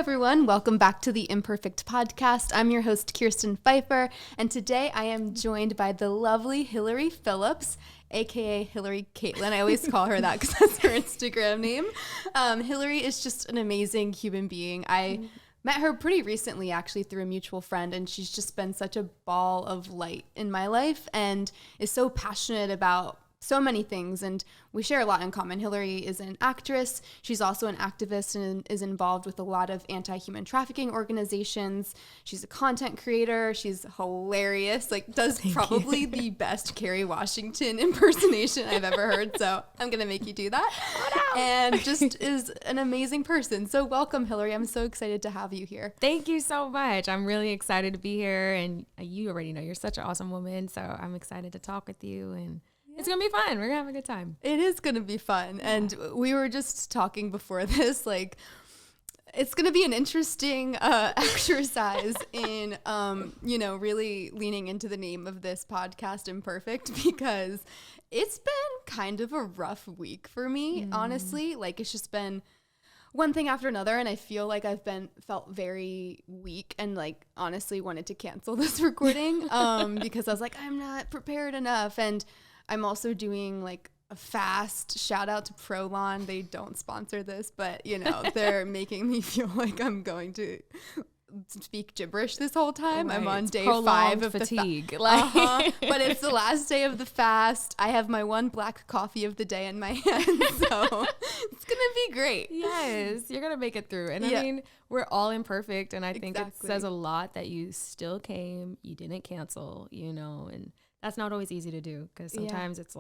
everyone. Welcome back to the Imperfect Podcast. I'm your host, Kirsten Pfeiffer, and today I am joined by the lovely Hillary Phillips, aka Hillary Caitlin. I always call her that because that's her Instagram name. Hillary is just an amazing human being. I met her pretty recently, actually, through a mutual friend, and she's just been such a ball of light in my life and is so passionate about so many things, and we share a lot in common. Hillary is an actress. She's also an activist and is involved with a lot of anti-human trafficking organizations. She's a content creator. She's hilarious, does probably the best Kerry Washington impersonation I've ever heard, so I'm going to make you do that. Oh, no. And just is an amazing person. So welcome, Hillary. I'm so excited to have you here. Thank you so much. I'm really excited to be here, and you already know you're such an awesome woman, so I'm excited to talk with you, and it's going to be fun. We're going to have a good time. It is going to be fun. Yeah. And we were just talking before this, it's going to be an interesting exercise in, really leaning into the name of this podcast, Imperfect, because it's been kind of a rough week for me, honestly. It's just been one thing after another, and I feel like I've felt very weak and honestly wanted to cancel this recording because I was like, I'm not prepared enough. And I'm also doing a fast. Shout out to Prolon. They don't sponsor this, but they're making me feel like I'm going to speak gibberish this whole time. Right. I'm on day 5 of fatigue. But it's the last day of the fast. I have my one black coffee of the day in my hand, so it's gonna be great. Yes, you're gonna make it through. And yeah. I mean, we're all imperfect, and I think it says a lot that you still came, you didn't cancel, and that's not always easy to do, because sometimes it's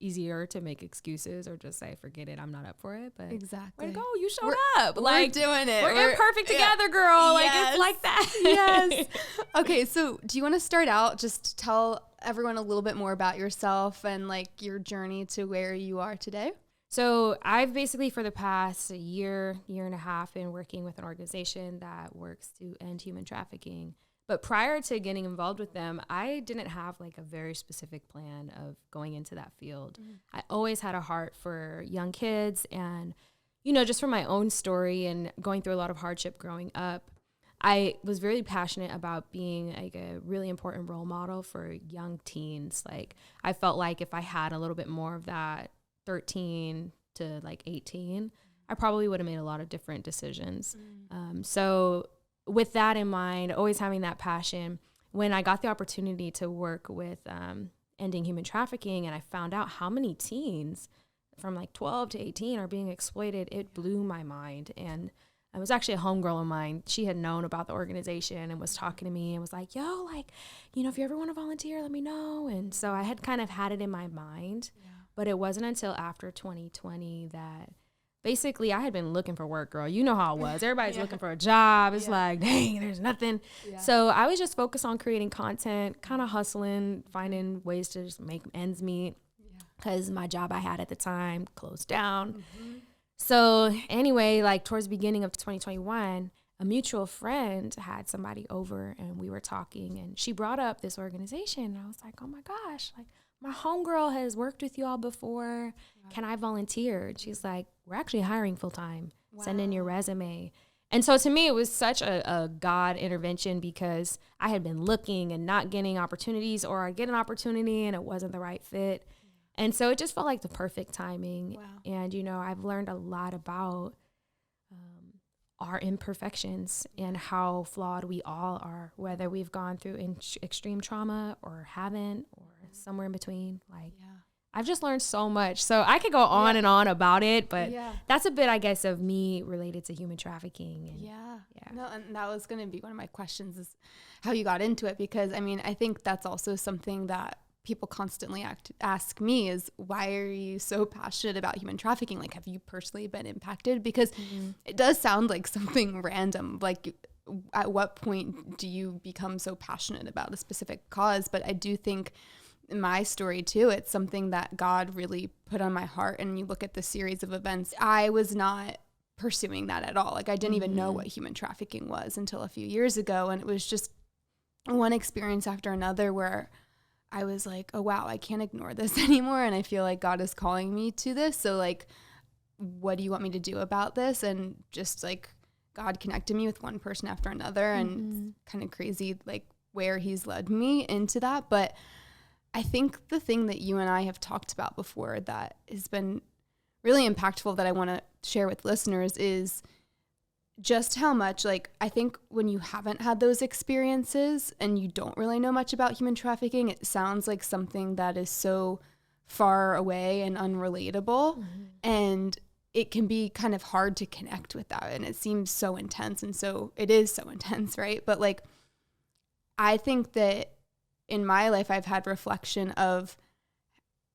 easier to make excuses or just say, forget it, I'm not up for it. But exactly. way to go, you showed up. We're doing it. We're imperfect together, girl. Yes. It's like that. Yes. Okay, so do you want to start out, just tell everyone a little bit more about yourself and your journey to where you are today? So I've basically for the past year and a half been working with an organization that works to end human trafficking. But prior to getting involved with them, I didn't have a very specific plan of going into that field. I always had a heart for young kids, and, just from my own story and going through a lot of hardship growing up, I was very passionate about being a really important role model for young teens. I felt like if I had a little bit more of that 13 to 18, I probably would have made a lot of different decisions. So with that in mind, always having that passion, when I got the opportunity to work with ending human trafficking, and I found out how many teens from 12 to 18 are being exploited, it blew my mind. And it was actually a homegirl of mine. She had known about the organization and was talking to me and was like, yo, if you ever want to volunteer, let me know. And so I had kind of had it in my mind, but it wasn't until after 2020 that basically, I had been looking for work, girl. You know how it was. Everybody's looking for a job. It's dang, there's nothing. Yeah. So I was just focused on creating content, kind of hustling, finding ways to just make ends meet, because my job I had at the time closed down. So anyway, towards the beginning of 2021, a mutual friend had somebody over, and we were talking, and she brought up this organization. And I was like, oh my gosh, my homegirl has worked with you all before. Can I volunteer? And she's like, we're actually hiring full time. Wow. Send in your resume. And so to me, it was such a God intervention, because I had been looking and not getting opportunities, or I get an opportunity and it wasn't the right fit. And so it just felt like the perfect timing. Wow. And, I've learned a lot about our imperfections and how flawed we all are, whether we've gone through extreme trauma or haven't, or somewhere in between. I've just learned so much. So I could go on and on about it, but that's a bit, I guess, of me related to human trafficking. And No, and that was going to be one of my questions, is how you got into it, because I think that's also something that people constantly ask me is, why are you so passionate about human trafficking? Have you personally been impacted? Because it does sound like something random. At what point do you become so passionate about a specific cause? But I do think in my story too, it's something that God really put on my heart. And you look at the series of events, I was not pursuing that at all. I didn't even know what human trafficking was until a few years ago. And it was just one experience after another where I was like, oh, wow, I can't ignore this anymore. And I feel like God is calling me to this. So what do you want me to do about this? And just God connected me with one person after another, and it's kind of crazy like where he's led me into that. But I think the thing that you and I have talked about before that has been really impactful that I want to share with listeners is just how much, like, I think when you haven't had those experiences and you don't really know much about human trafficking, it sounds like something that is so far away and unrelatable. And it can be kind of hard to connect with that. And it seems so intense. And so it is so intense, right? But like, I think that in my life, I've had reflection of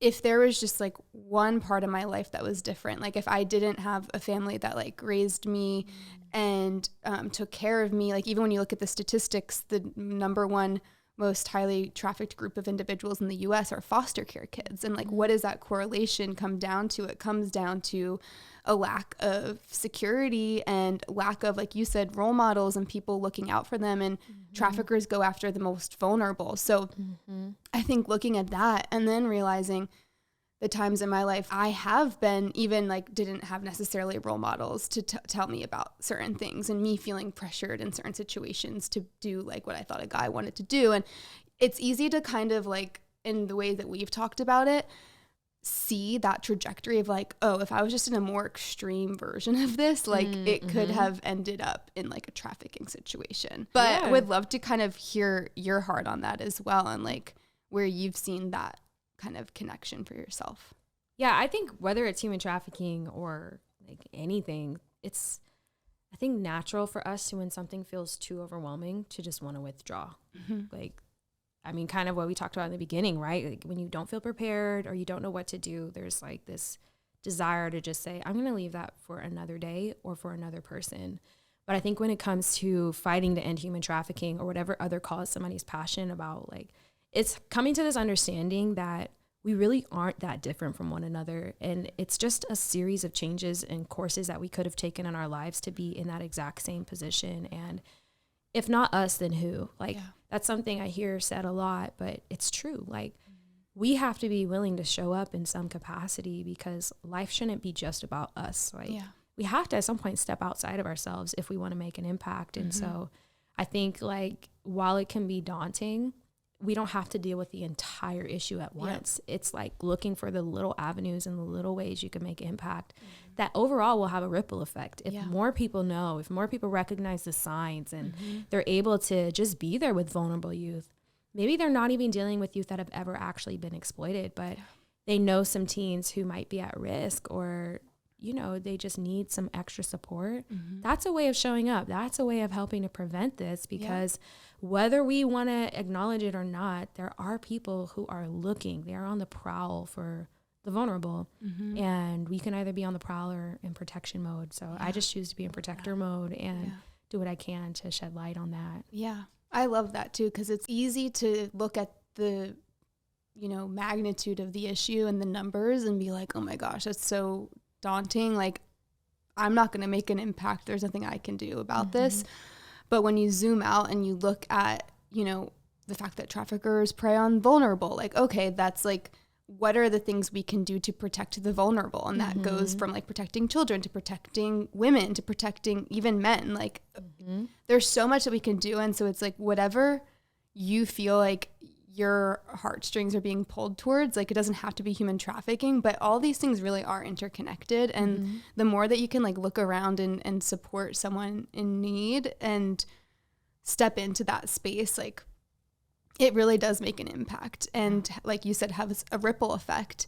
if there was just like one part of my life that was different, like if I didn't have a family that like raised me and took care of me, like even when you look at the statistics, the number one most highly trafficked group of individuals in the US are foster care kids. And like, what does that correlation come down to? It comes down to a lack of security and lack of, like you said, role models and people looking out for them, and traffickers go after the most vulnerable. So I think looking at that and then realizing the times in my life I have been even like didn't have necessarily role models to tell me about certain things, and me feeling pressured in certain situations to do like what I thought a guy wanted to do. And it's easy to kind of like, in the way that we've talked about it, see that trajectory of like, oh, if I was just in a more extreme version of this, like it could have ended up in like a trafficking situation. But I would love to kind of hear your heart on that as well, and like where you've seen that kind of connection for yourself. Yeah, I think whether it's human trafficking or like anything, it's, I think, natural for us to, when something feels too overwhelming, to just want to withdraw. Like, I mean, kind of what we talked about in the beginning, right? Like when you don't feel prepared or you don't know what to do, there's like this desire to just say, I'm going to leave that for another day or for another person. But I think when it comes to fighting to end human trafficking or whatever other cause somebody's passionate about, like, it's coming to this understanding that we really aren't that different from one another. And it's just a series of changes and courses that we could have taken in our lives to be in that exact same position. And if not us, then who? Like, that's something I hear said a lot, but it's true. Like, we have to be willing to show up in some capacity, because life shouldn't be just about us. Like, we have to at some point step outside of ourselves if we want to make an impact. And so I think, like, while it can be daunting, we don't have to deal with the entire issue at once. It's like looking for the little avenues and the little ways you can make impact that overall will have a ripple effect. If more people know, if more people recognize the signs, and they're able to just be there with vulnerable youth. Maybe they're not even dealing with youth that have ever actually been exploited, but they know some teens who might be at risk, or, you know, they just need some extra support. That's a way of showing up. That's a way of helping to prevent this, because whether we want to acknowledge it or not, there are people who are looking. They are on the prowl for the vulnerable, and we can either be on the prowl or in protection mode. So I just choose to be in protector mode and do what I can to shed light on that. Yeah, I love that too, because it's easy to look at the, you know, magnitude of the issue and the numbers and be like, oh my gosh, that's so daunting. Like, I'm not going to make an impact. There's nothing I can do about this. But when you zoom out and you look at, you know, the fact that traffickers prey on vulnerable, like, okay, that's like, what are the things we can do to protect the vulnerable? And that goes from like protecting children to protecting women to protecting even men. Like, there's so much that we can do. And so it's like, whatever you feel like your heartstrings are being pulled towards, like, it doesn't have to be human trafficking, but all these things really are interconnected. And the more that you can like look around and support someone in need and step into that space, like, it really does make an impact. And like you said, have a ripple effect.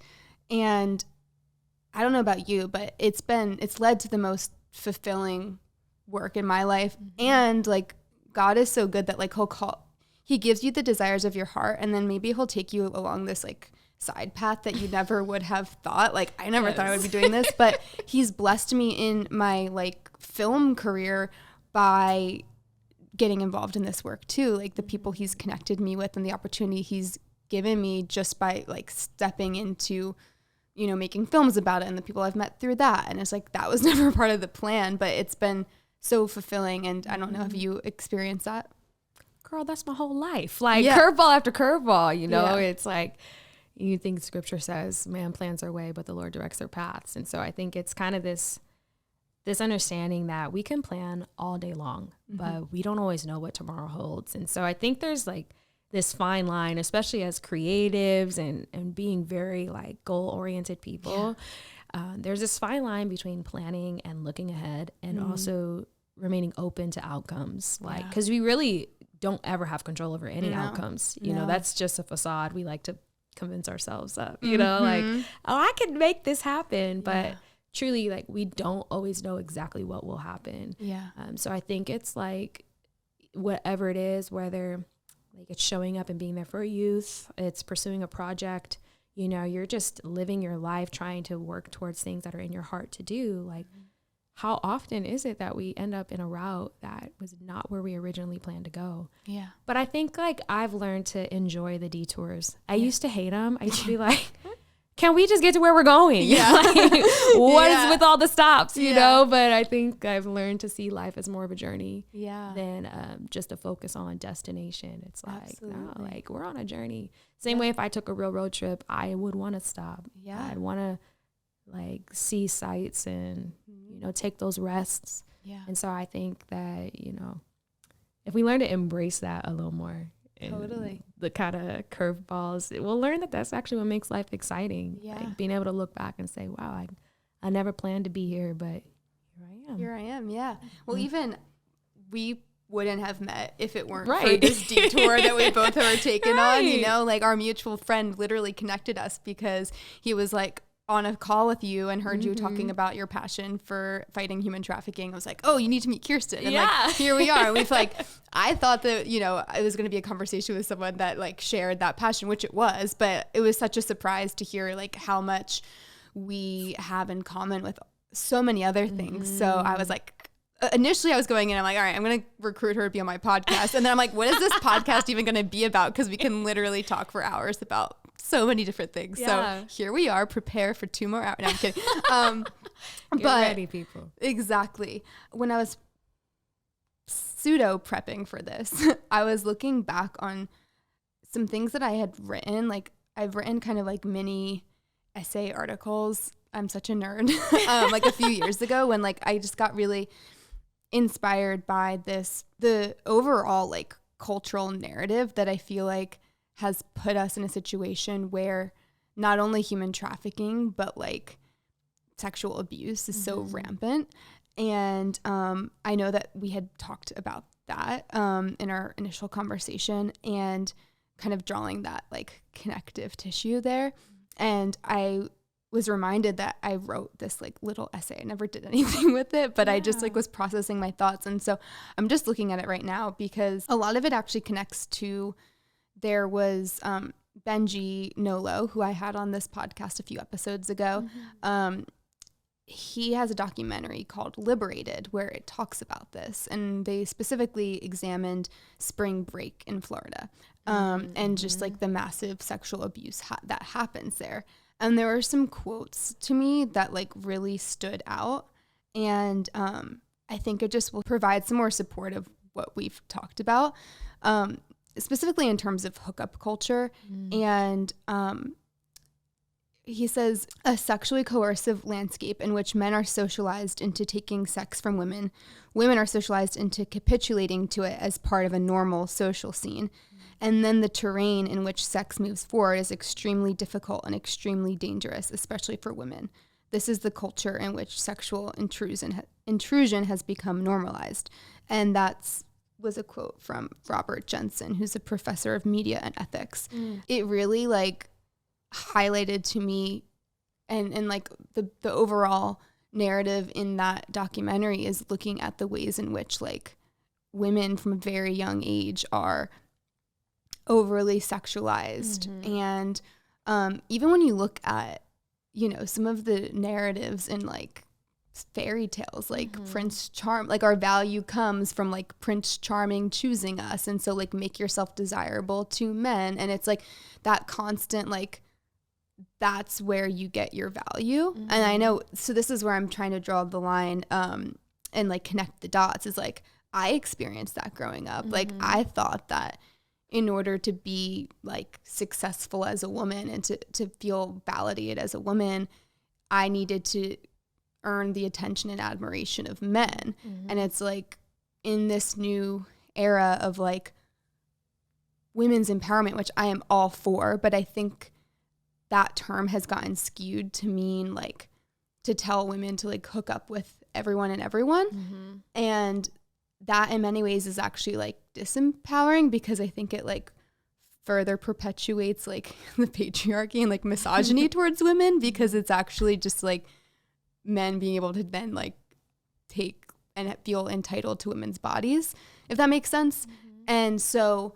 And I don't know about you, but it's led to the most fulfilling work in my life. And like, God is so good that like he gives you the desires of your heart, and then maybe he'll take you along this like side path that you never would have thought. Like, I never thought I would be doing this, but he's blessed me in my like film career by getting involved in this work too. Like, the people he's connected me with and the opportunity he's given me just by like stepping into, you know, making films about it, and the people I've met through that. And it's like, that was never part of the plan, but it's been so fulfilling. And I don't know if you experienced that. Girl, that's my whole life. Like, curveball after curveball, you know. It's like, you think scripture says man plans their way, but the Lord directs their paths. And so I think it's kind of this this understanding that we can plan all day long, Mm-hmm. but we don't always know what tomorrow holds. And so I think there's like this fine line, especially as creatives and being very like goal-oriented people. There's this fine line between planning and looking ahead, and also remaining open to outcomes. Like, because we really don't ever have control over any outcomes. You know, that's just a facade. We like to convince ourselves of, you know, like, oh, I can make this happen. But truly, like, we don't always know exactly what will happen. So I think it's like, whatever it is, whether like it's showing up and being there for a youth, it's pursuing a project, you know, you're just living your life trying to work towards things that are in your heart to do. Like, how often is it that we end up in a route that was not where we originally planned to go? But I think like I've learned to enjoy the detours. I used to hate them. I used to be like, can we just get to where we're going? Like, what is with all the stops, you know? But I think I've learned to see life as more of a journey than just a focus on destination. It's like, no, like we're on a journey. Same way if I took a real road trip, I would want to stop. I'd want to like see sights and, you know, take those rests. And so I think that, you know, if we learn to embrace that a little more, the kind of curveballs, we'll learn that that's actually what makes life exciting. Like being able to look back and say, wow, I never planned to be here, but here I am. Well, even we wouldn't have met if it weren't for this detour that we both were taken on, you know, like our mutual friend literally connected us because he was like on a call with you and heard you talking about your passion for fighting human trafficking. I was like, oh, you need to meet Kirsten. And like, here we are. And we've like, I thought that, you know, it was going to be a conversation with someone that like shared that passion, which it was, but it was such a surprise to hear like how much we have in common with so many other things. So I was like, initially I was going in, I'm like, all right, I'm going to recruit her to be on my podcast. And then I'm like, what is this podcast even going to be about? Because we can literally talk for hours about so many different things. So here we are, prepare for 2 more hours. No, I'm kidding. Get ready, people. Exactly. When I was pseudo prepping for this, I was looking back on some things that I had written. Like I've written kind of like mini essay articles. I'm such a nerd. Like a few years ago when like I just got really inspired by the overall like cultural narrative that I feel like has put us in a situation where not only human trafficking, but like sexual abuse is so rampant. And I know that we had talked about that in our initial conversation and kind of drawing that like connective tissue there. And I was reminded that I wrote this like little essay. I never did anything with it, but I just like was processing my thoughts. And so I'm just looking at it right now because a lot of it actually connects to, there was Benji Nolo, who I had on this podcast a few episodes ago. He has a documentary called Liberated where it talks about this. And they specifically examined spring break in Florida and just like the massive sexual abuse that happens there. And there were some quotes to me that like really stood out. And I think it just will provide some more support of what we've talked about. Specifically in terms of hookup culture. And he says, a sexually coercive landscape in which men are socialized into taking sex from women. Women are socialized into capitulating to it as part of a normal social scene. And then the terrain in which sex moves forward is extremely difficult and extremely dangerous, especially for women. This is the culture in which sexual intrusion has become normalized. And was a quote from Robert Jensen, who's a professor of media and ethics. It really like highlighted to me and like the overall narrative in that documentary is looking at the ways in which like women from a very young age are overly sexualized. And even when you look at, you know, some of the narratives in like fairy tales, like Prince Charm, like our value comes from like Prince Charming choosing us, and so like make yourself desirable to men, and it's like that constant like that's where you get your value. And I know, so this is where I'm trying to draw the line and like connect the dots, is like I experienced that growing up. Like I thought that in order to be like successful as a woman and to feel validated as a woman, I needed to earn the attention and admiration of men. And it's like in this new era of like women's empowerment, which I am all for, but I think that term has gotten skewed to mean like to tell women to like hook up with everyone and everyone. And that in many ways is actually like disempowering, because I think it like further perpetuates like the patriarchy and like misogyny towards women, because it's actually just like men being able to then like take and feel entitled to women's bodies, if that makes sense. And so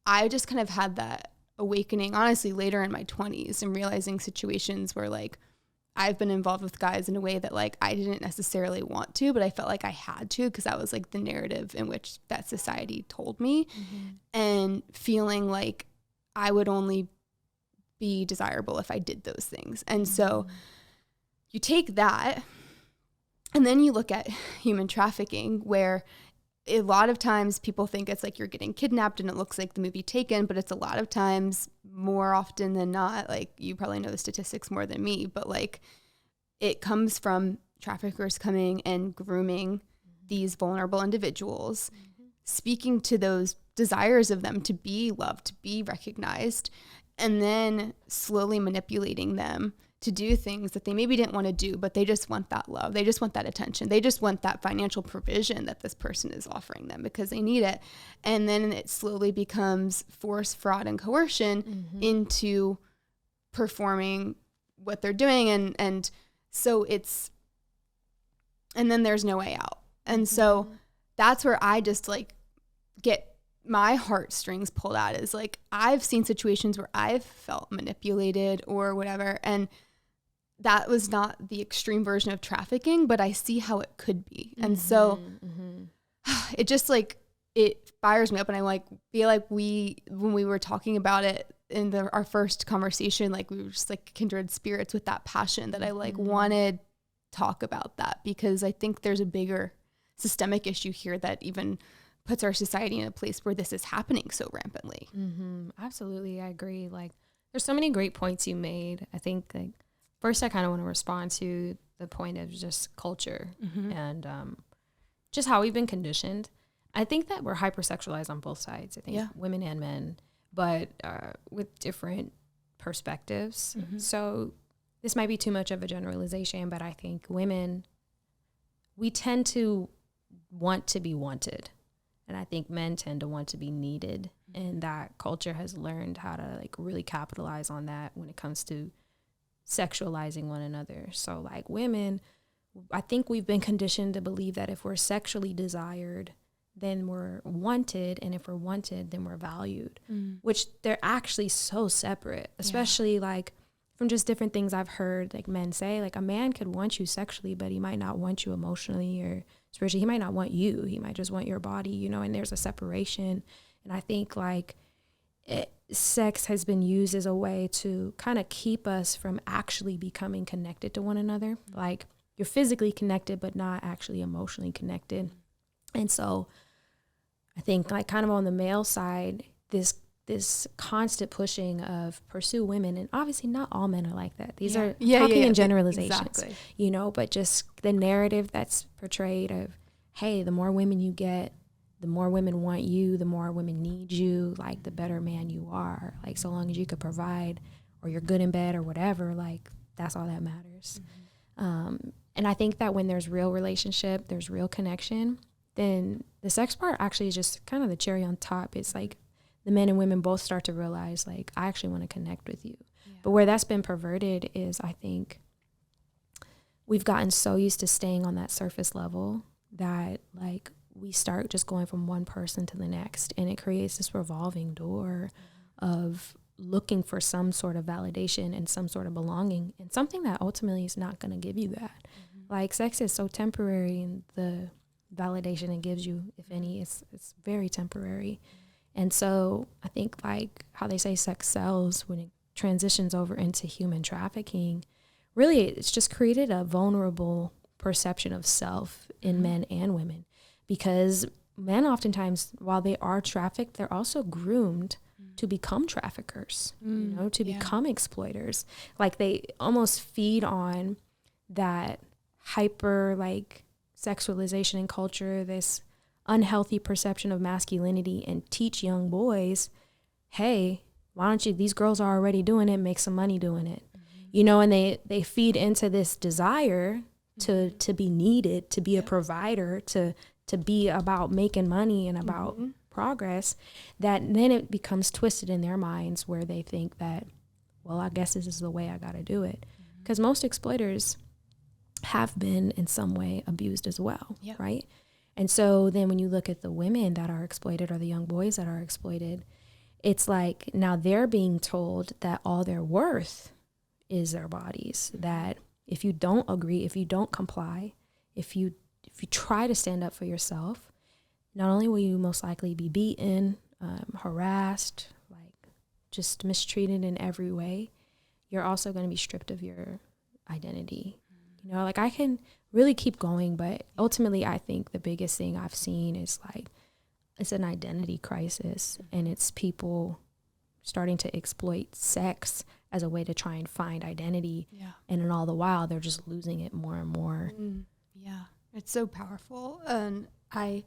I just kind of had that awakening, honestly, later in my 20s, and realizing situations where like I've been involved with guys in a way that like I didn't necessarily want to, but I felt like I had to, because that was like the narrative in which that society told me, and feeling like I would only be desirable if I did those things. And so you take that and then you look at human trafficking, where a lot of times people think it's like you're getting kidnapped and it looks like the movie Taken, but it's a lot of times, more often than not, like you probably know the statistics more than me, but like it comes from traffickers coming and grooming these vulnerable individuals, speaking to those desires of them to be loved, to be recognized, and then slowly manipulating them to do things that they maybe didn't want to do, but they just want that love. They just want that attention. They just want that financial provision that this person is offering them because they need it. And then it slowly becomes force, fraud, and coercion into performing what they're doing. And so it's, and then there's no way out. And so that's where I just like get my heartstrings pulled out, is like, I've seen situations where I've felt manipulated or whatever. And that was not the extreme version of trafficking, but I see how it could be. And so it just like, it fires me up. And I like feel like when we were talking about it in our first conversation, like we were just like kindred spirits with that passion that I like wanted to talk about that, because I think there's a bigger systemic issue here that even puts our society in a place where this is happening so rampantly. Absolutely. I agree. Like there's so many great points you made. I think like first I kind of want to respond to the point of just culture and just how we've been conditioned. I think that we're hypersexualized on both sides. I think women and men, but with different perspectives. So this might be too much of a generalization, but I think women, we tend to want to be wanted. And I think men tend to want to be needed. And that culture has learned how to like really capitalize on that when it comes to sexualizing one another. So like women, I think we've been conditioned to believe that if we're sexually desired, then we're wanted. And if we're wanted, then we're valued, which they're actually so separate, especially like from just different things I've heard like men say. Like a man could want you sexually, but he might not want you emotionally or spiritually. He might not want you. He might just want your body, you know, and there's a separation. And I think like sex has been used as a way to kind of keep us from actually becoming connected to one another. Like you're physically connected, but not actually emotionally connected. And so I think like kind of on the male side, this constant pushing of pursue women, and obviously not all men are like that. These are talking in generalizations, exactly. You know, but just the narrative that's portrayed of, hey, the more women you get, the more women want you, the more women need you, like the better man you are. Like so long as you could provide or you're good in bed or whatever, like that's all that matters. And I think that when there's real relationship, there's real connection, then the sex part actually is just kind of the cherry on top. It's like the men and women both start to realize like, I actually want to connect with you. But where that's been perverted is I think we've gotten so used to staying on that surface level that like we start just going from one person to the next, and it creates this revolving door of looking for some sort of validation and some sort of belonging, and something that ultimately is not going to give you that. Like sex is so temporary, and the validation it gives you, if any, it's very temporary. And so I think like how they say sex sells, when it transitions over into human trafficking, really it's just created a vulnerable perception of self in men and women, because men oftentimes, while they are trafficked, they're also groomed to become traffickers, you know, to become exploiters. Like they almost feed on that hyper like sexualization in culture, this unhealthy perception of masculinity, and teach young boys, hey, why don't you, these girls are already doing it, make some money doing it. You know, and they feed into this desire to be needed, to be a provider, to be about making money and about progress, that then it becomes twisted in their minds where they think that, well, I guess this is the way I got to do it. Because most exploiters have been in some way abused as well, right? And so then when you look at the women that are exploited or the young boys that are exploited, it's like now they're being told that all their worth is their bodies, that if you don't agree, if you don't comply, if you try to stand up for yourself, not only will you most likely be beaten, harassed, like just mistreated in every way, you're also going to be stripped of your identity. You know, like I can really keep going, but ultimately I think the biggest thing I've seen is like it's an identity crisis, and it's people starting to exploit sex as a way to try and find identity. And in all the while, they're just losing it more and more. Yeah, it's so powerful. And I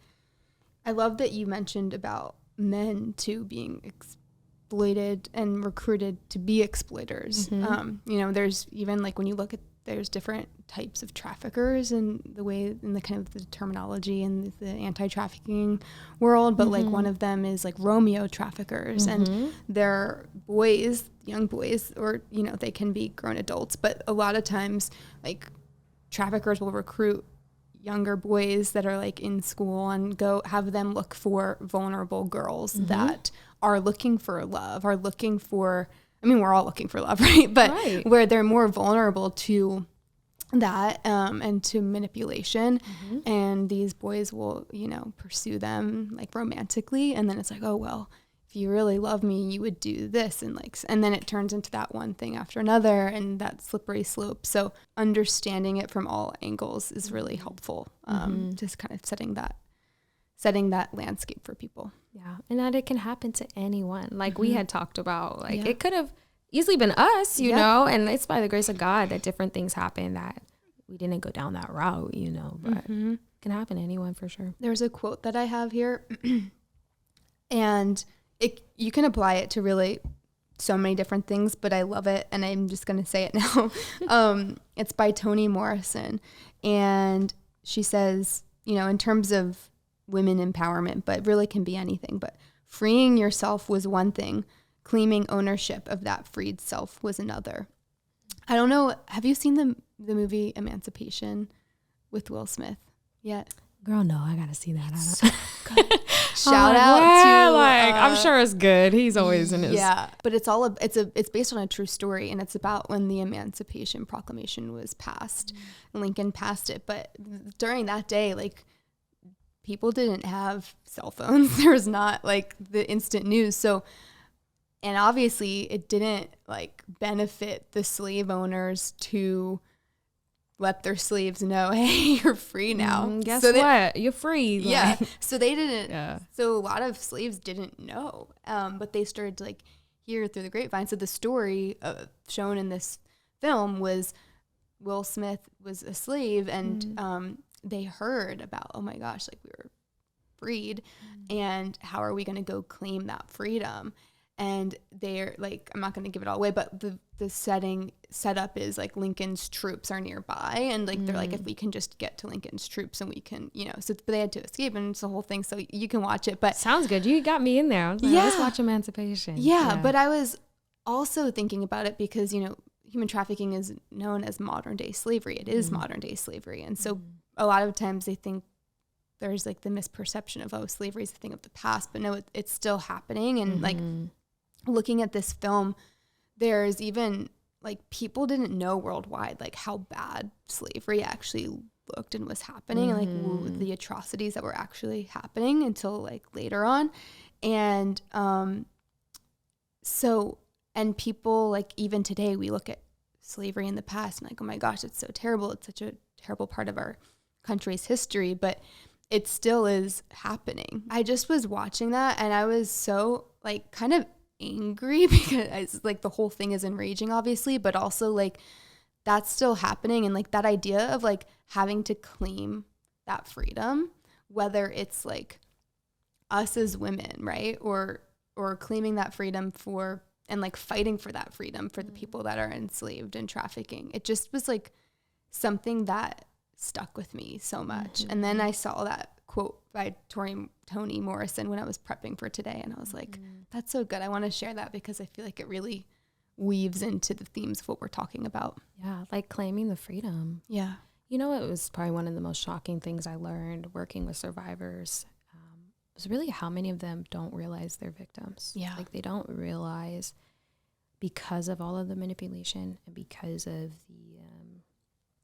love that you mentioned about men too being exploited and recruited to be exploiters. You know, there's even like when you look at, there's different types of traffickers and the way, in the kind of the terminology in the anti-trafficking world, but like one of them is like Romeo traffickers, and they're boys, young boys, or, you know, they can be grown adults, but a lot of times like traffickers will recruit younger boys that are like in school and go have them look for vulnerable girls that are looking for love, are looking for, I mean, we're all looking for love, right? But where they're more vulnerable to that and to manipulation. And these boys will, you know, pursue them like romantically. And then it's like, oh, well, if you really love me, you would do this. And like, and then it turns into that one thing after another and that slippery slope. So understanding it from all angles is really helpful. Just kind of setting that landscape for people. Yeah. And that it can happen to anyone. Like we had talked about, like it could have easily been us, you know, and it's by the grace of God that different things happen, that we didn't go down that route, you know, but it can happen to anyone for sure. There's a quote that I have here and you can apply it to really so many different things, but I love it. And I'm just going to say it now. It's by Toni Morrison. And she says, you know, in terms of women empowerment, but really can be anything, but freeing yourself was one thing. Claiming ownership of that freed self was another. I don't know. Have you seen the movie Emancipation with Will Smith yet? Girl, no, I gotta see that. So good. Shout out to I'm sure it's good. He's always in his. Yeah, but it's based on a true story, and it's about when the Emancipation Proclamation was passed. Lincoln passed it, but during that day, like, people didn't have cell phones. There was not like the instant news. So, and obviously it didn't like benefit the slave owners to let their slaves know, hey, you're free now. Guess what? You're free. Yeah. So they didn't. So a lot of slaves didn't know, but they started to like hear through the grapevine. So the story shown in this film was Will Smith was a slave, and they heard about, oh my gosh, like we were freed, and how are we going to go claim that freedom? And they're like, I'm not going to give it all away, but the setup is like Lincoln's troops are nearby, and like they're like, if we can just get to Lincoln's troops and we can, you know, so they had to escape, and it's the whole thing. So you can watch it, but sounds good. You got me in there. I was like, let's watch Emancipation. Yeah, but I was also thinking about it because, you know, human trafficking is known as modern day slavery. It is modern day slavery, and so a lot of times they think there's like the misperception of, oh, slavery is a thing of the past, but no, it's still happening. And like looking at this film, there's even like people didn't know worldwide like how bad slavery actually looked and was happening, and like the atrocities that were actually happening until like later on. And so, and people like even today we look at slavery in the past and like, oh my gosh, it's so terrible, it's such a terrible part of our country's history, but it still is happening. I just was watching that and I was so like kind of angry because like the whole thing is enraging, obviously, but also like that's still happening. And like that idea of like having to claim that freedom, whether it's like us as women, right? Or claiming that freedom for, and like fighting for that freedom for the people that are enslaved and trafficking. It just was like something that stuck with me so much. And then I saw that quote by Toni Morrison when I was prepping for today, and I was like, that's so good. I want to share that because I feel like it really weaves into the themes of what we're talking about. Yeah, like claiming the freedom. Yeah. You know, it was probably one of the most shocking things I learned working with survivors was really how many of them don't realize they're victims. Yeah. Like they don't realize, because of all of the manipulation and because of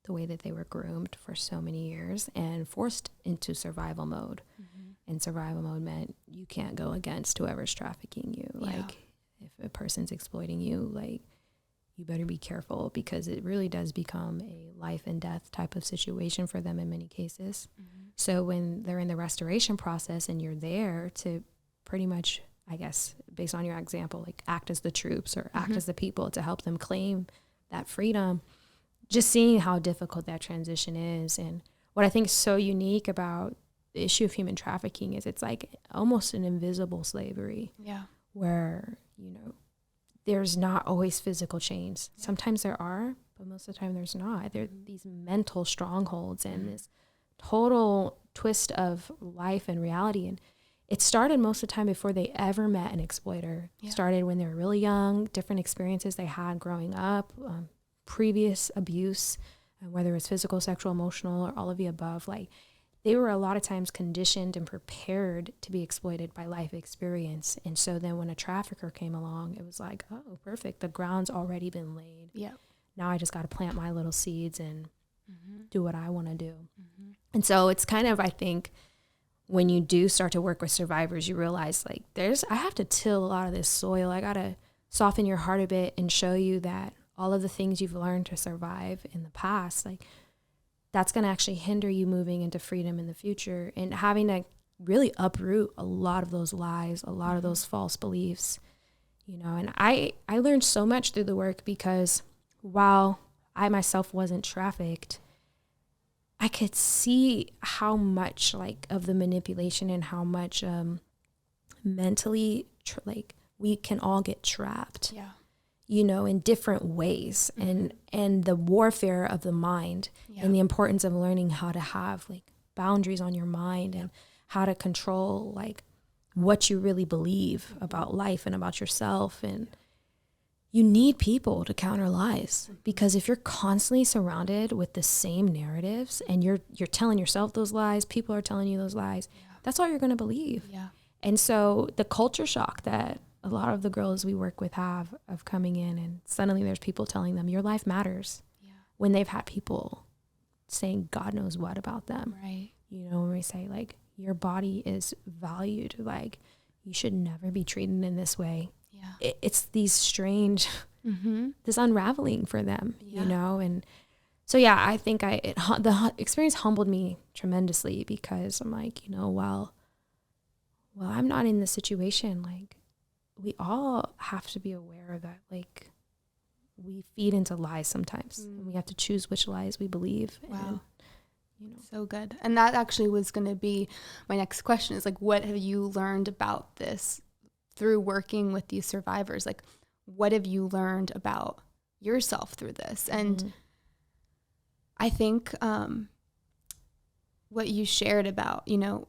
the way that they were groomed for so many years and forced into survival mode. And survival mode meant you can't go against whoever's trafficking you. Like if a person's exploiting you, like you better be careful, because it really does become a life and death type of situation for them in many cases. So when they're in the restoration process and you're there to pretty much, I guess, based on your example, like act as the troops or act as the people to help them claim that freedom, just seeing how difficult that transition is. And what I think is so unique about the issue of human trafficking is it's like almost an invisible slavery. Yeah. Where, you know, there's not always physical chains. Sometimes there are, but most of the time there's not. There are these mental strongholds and this total twist of life and reality. And it started most of the time before they ever met an exploiter. It started when they were really young, different experiences they had growing up, previous abuse, whether it's physical, sexual, emotional, or all of the above. Like they were a lot of times conditioned and prepared to be exploited by life experience. And so then when a trafficker came along, it was like, oh, perfect. The ground's already been laid. Yeah. Now I just got to plant my little seeds and do what I want to do. And so it's kind of, I think, when you do start to work with survivors, you realize like I have to till a lot of this soil. I got to soften your heart a bit and show you that all of the things you've learned to survive in the past, like that's going to actually hinder you moving into freedom in the future, and having to really uproot a lot of those lies, a lot of those false beliefs, you know. And I learned so much through the work, because while I myself wasn't trafficked, I could see how much like of the manipulation and how much mentally like we can all get trapped. Yeah. You know, in different ways, and the warfare of the mind, and the importance of learning how to have like boundaries on your mind, and how to control like what you really believe about life and about yourself. And you need people to counter lies, because if you're constantly surrounded with the same narratives and you're telling yourself those lies, people are telling you those lies, that's all you're going to believe. Yeah. And so the culture shock that a lot of the girls we work with have of coming in and suddenly there's people telling them your life matters, when they've had people saying God knows what about them. Right. You know, when we say like your body is valued, like you should never be treated in this way. Yeah. It's these strange, this unraveling for them, you know? And so, yeah, I think the experience humbled me tremendously, because I'm like, you know, well, I'm not in this situation. Like, we all have to be aware that like we feed into lies sometimes, and we have to choose which lies we believe. Wow. And, you know, so good. And that actually was going to be my next question, is like, what have you learned about this through working with these survivors? Like, what have you learned about yourself through this? And I think what you shared about, you know,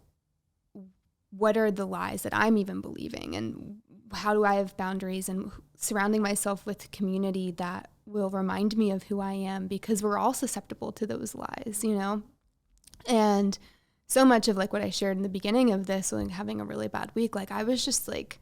what are the lies that I'm even believing, and how do I have boundaries, and surrounding myself with community that will remind me of who I am, because we're all susceptible to those lies, you know? And so much of like what I shared in the beginning of this, like having a really bad week, like I was just like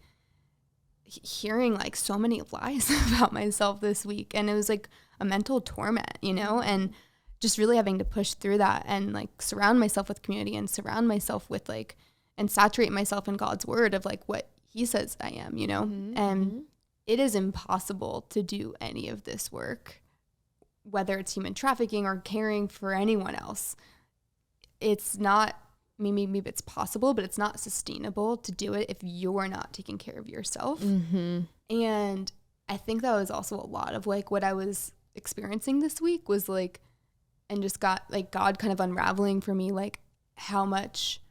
hearing like so many lies about myself this week, and it was like a mental torment, you know? And just really having to push through that and like surround myself with community, and surround myself with like, and saturate myself in God's word of like what he says I am, you know? And it is impossible to do any of this work, whether it's human trafficking or caring for anyone else. It's not, maybe it's possible, but it's not sustainable to do it if you're not taking care of yourself. And I think that was also a lot of like what I was experiencing this week was like, and just got like God kind of unraveling for me, like how much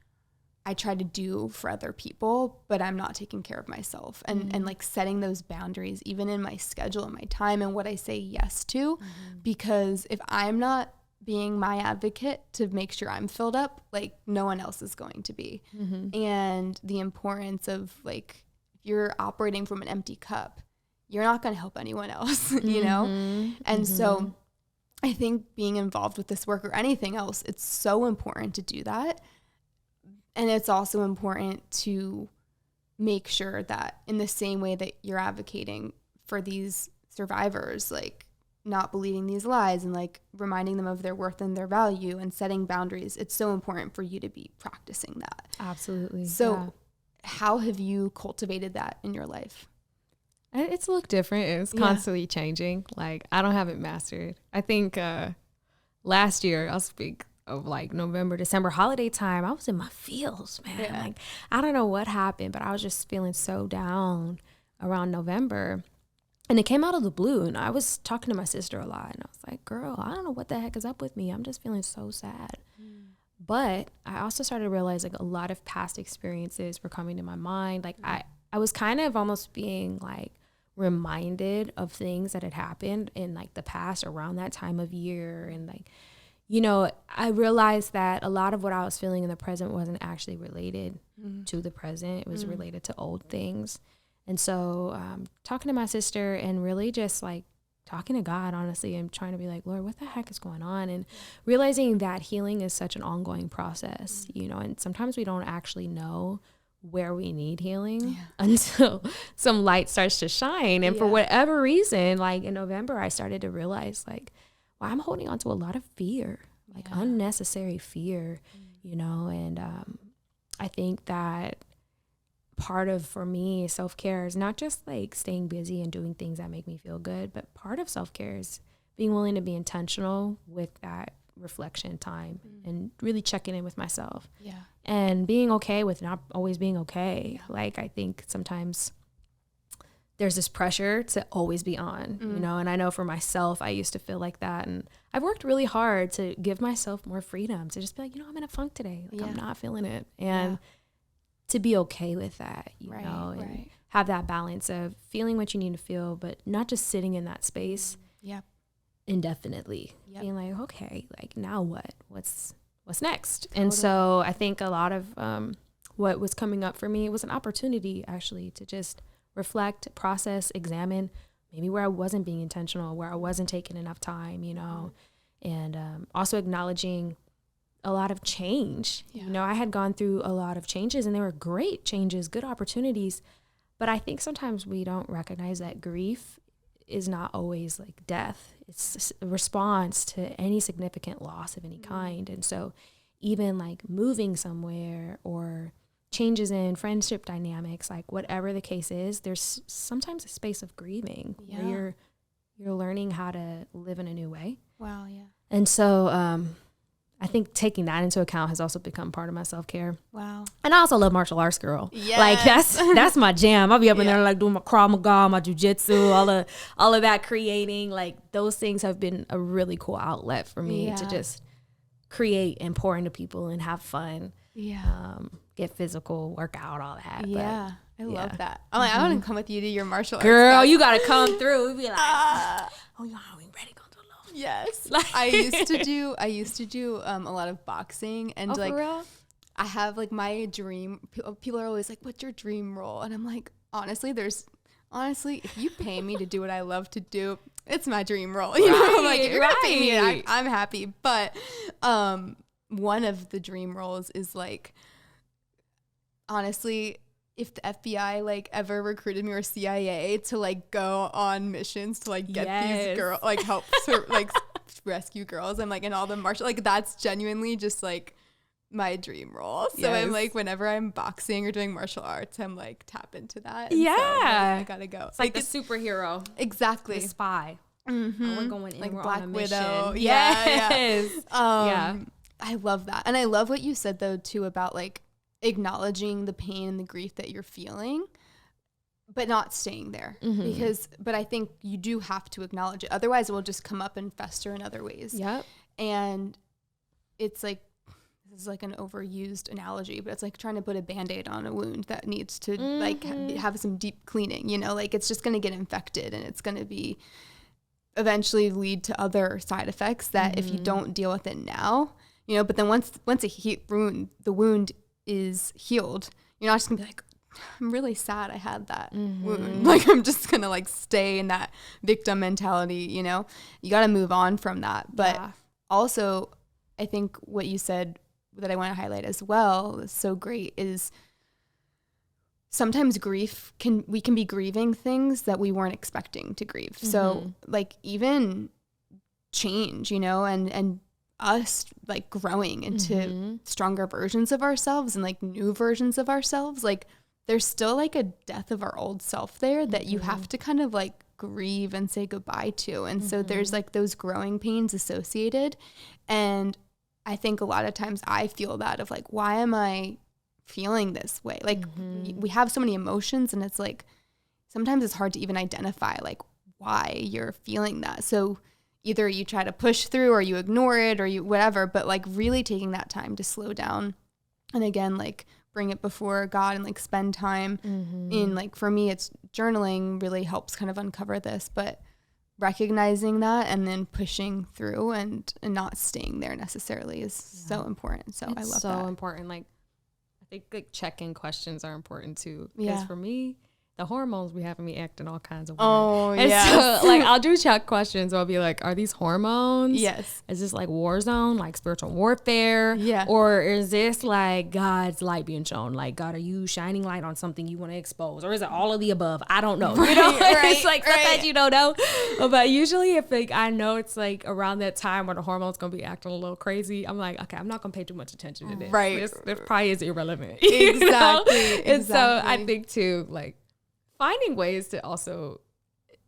I try to do for other people, but I'm not taking care of myself, and like setting those boundaries, even in my schedule and my time and what I say yes to, because if I'm not being my advocate to make sure I'm filled up, like no one else is going to be. And the importance of like, if you're operating from an empty cup, you're not going to help anyone else, you know? And so I think being involved with this work or anything else, it's so important to do that. And it's also important to make sure that in the same way that you're advocating for these survivors, like not believing these lies and like reminding them of their worth and their value and setting boundaries, it's so important for you to be practicing that. Absolutely. So how have you cultivated that in your life? It's looked different. It's constantly changing. Like, I don't have it mastered. I think last year, I'll speak of like November, December, holiday time, I was in my feels, man. Yeah. Like, I don't know what happened, but I was just feeling so down around November. And it came out of the blue. And I was talking to my sister a lot. And I was like, girl, I don't know what the heck is up with me. I'm just feeling so sad. But I also started to realize like a lot of past experiences were coming to my mind. Like I was kind of almost being like reminded of things that had happened in like the past around that time of year. And like, you know, I realized that a lot of what I was feeling in the present wasn't actually related to the present. It was related to old things. And so talking to my sister and really just like talking to God, honestly, and trying to be like, Lord, what the heck is going on? And realizing that healing is such an ongoing process, you know, and sometimes we don't actually know where we need healing until some light starts to shine. And for whatever reason, like in November, I started to realize like, well, I'm holding on to a lot of fear, like unnecessary fear, you know, and I think that part of, for me, self-care is not just like staying busy and doing things that make me feel good, but part of self-care is being willing to be intentional with that reflection time and really checking in with myself and being okay with not always being okay. Like, I think sometimes there's this pressure to always be on, you know, and I know for myself, I used to feel like that. And I've worked really hard to give myself more freedom to just be like, you know, I'm in a funk today. Like, I'm not feeling it. And to be okay with that, you know, and have that balance of feeling what you need to feel, but not just sitting in that space indefinitely, being like, okay, like now what? What's next? Totally. And so I think a lot of what was coming up for me was an opportunity actually to just reflect, process, examine maybe where I wasn't being intentional, where I wasn't taking enough time, you know, and also acknowledging a lot of change. You know, I had gone through a lot of changes and they were great changes, good opportunities. But I think sometimes we don't recognize that grief is not always like death. It's a response to any significant loss of any kind. And so even like moving somewhere or changes in friendship dynamics, like whatever the case is, there's sometimes a space of grieving where you're learning how to live in a new way. Wow. And so I think taking that into account has also become part of my self-care. Wow. And I also love martial arts, girl. Yes. Like that's my jam. I'll be up in there like doing my Krav Maga, my jiu-jitsu, all of that, creating. Like, those things have been a really cool outlet for me to just create and pour into people and have fun. Get physical, work out, all that. Yeah. I love that. I'm like, I want to come with you to your martial arts. Girl, you got to come through. We'd be like, oh, y'all ain't ready. Yes. I used to do a lot of boxing, and like, for real? I have like my dream. People are always like, what's your dream role? And I'm like, honestly, if you pay me to do what I love to do, it's my dream role. You know, like, if you're gonna pay me, I'm happy. But one of the dream roles is like, honestly, if the FBI like ever recruited me, or CIA, to like go on missions to like get these girls, like help like rescue girls, and like in all the martial, like that's genuinely just like my dream role. So I'm like, whenever I'm boxing or doing martial arts, I'm like tap into that. And so I gotta go. It's like a superhero. Exactly. The spy. We're going in, like we're Black on a Widow. mission. Yes. I love that. And I love what you said though too about like acknowledging the pain and the grief that you're feeling, but not staying there but I think you do have to acknowledge it. Otherwise it will just come up and fester in other ways. Yep. And it's like, this is like an overused analogy, but it's like trying to put a Band-Aid on a wound that needs to like have some deep cleaning, you know, like it's just going to get infected and it's going to be eventually lead to other side effects that if you don't deal with it now, you know, but then once the wound is healed, you're not just gonna be like, I'm really sad I had that wound. Like I'm just gonna like stay in that victim mentality, you know. You got to move on from that. But also, I think what you said that I want to highlight as well is so great is sometimes we can be grieving things that we weren't expecting to grieve. So like even change, you know, and us like growing into stronger versions of ourselves and like new versions of ourselves, like there's still like a death of our old self there that you have to kind of like grieve and say goodbye to. And so there's like those growing pains associated. And I think a lot of times I feel that of like, why am I feeling this way? Like we have so many emotions and it's like, sometimes it's hard to even identify like why you're feeling that. So either you try to push through or you ignore it or you whatever, but like really taking that time to slow down. And again, like bring it before God and like spend time in like, for me, it's journaling really helps kind of uncover this, but recognizing that and then pushing through and not staying there necessarily is so important. So it's I love so that. important. Like I think like check-in questions are important too. Because for me, the hormones be having me acting all kinds of weird. Oh, and yes. so like I'll do check questions. I'll be like, are these hormones? Yes. Is this like war zone, like spiritual warfare? Yeah. Or is this like God's light being shown? Like, God, are you shining light on something you want to expose? Or is it all of the above? I don't know. Right, you know, right, it's like sometimes you don't know. But usually if like I know it's like around that time where the hormones gonna be acting a little crazy, I'm like, okay, I'm not gonna pay too much attention to this. Right. This probably is irrelevant. Exactly. And so I think too, like finding ways to also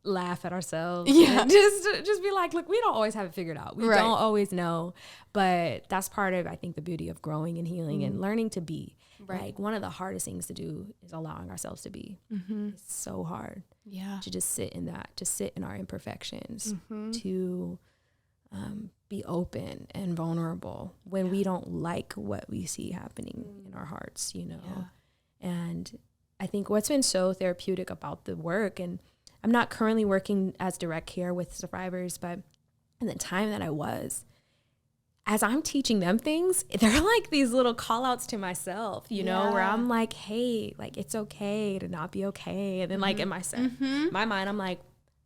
laugh at ourselves. Yeah. And just be like, look, we don't always have it figured out. We don't always know. But that's part of, I think, the beauty of growing and healing and learning to be. Right. Like one of the hardest things to do is allowing ourselves to be. It's so hard. Yeah. To just sit in that, to sit in our imperfections, to be open and vulnerable when we don't like what we see happening in our hearts, you know. Yeah. And I think what's been so therapeutic about the work, and I'm not currently working as direct care with survivors, but in the time that I was, as I'm teaching them things, they're like these little call outs to myself, you know, where I'm like, hey, like it's okay to not be okay. And then like in my mind, I'm like,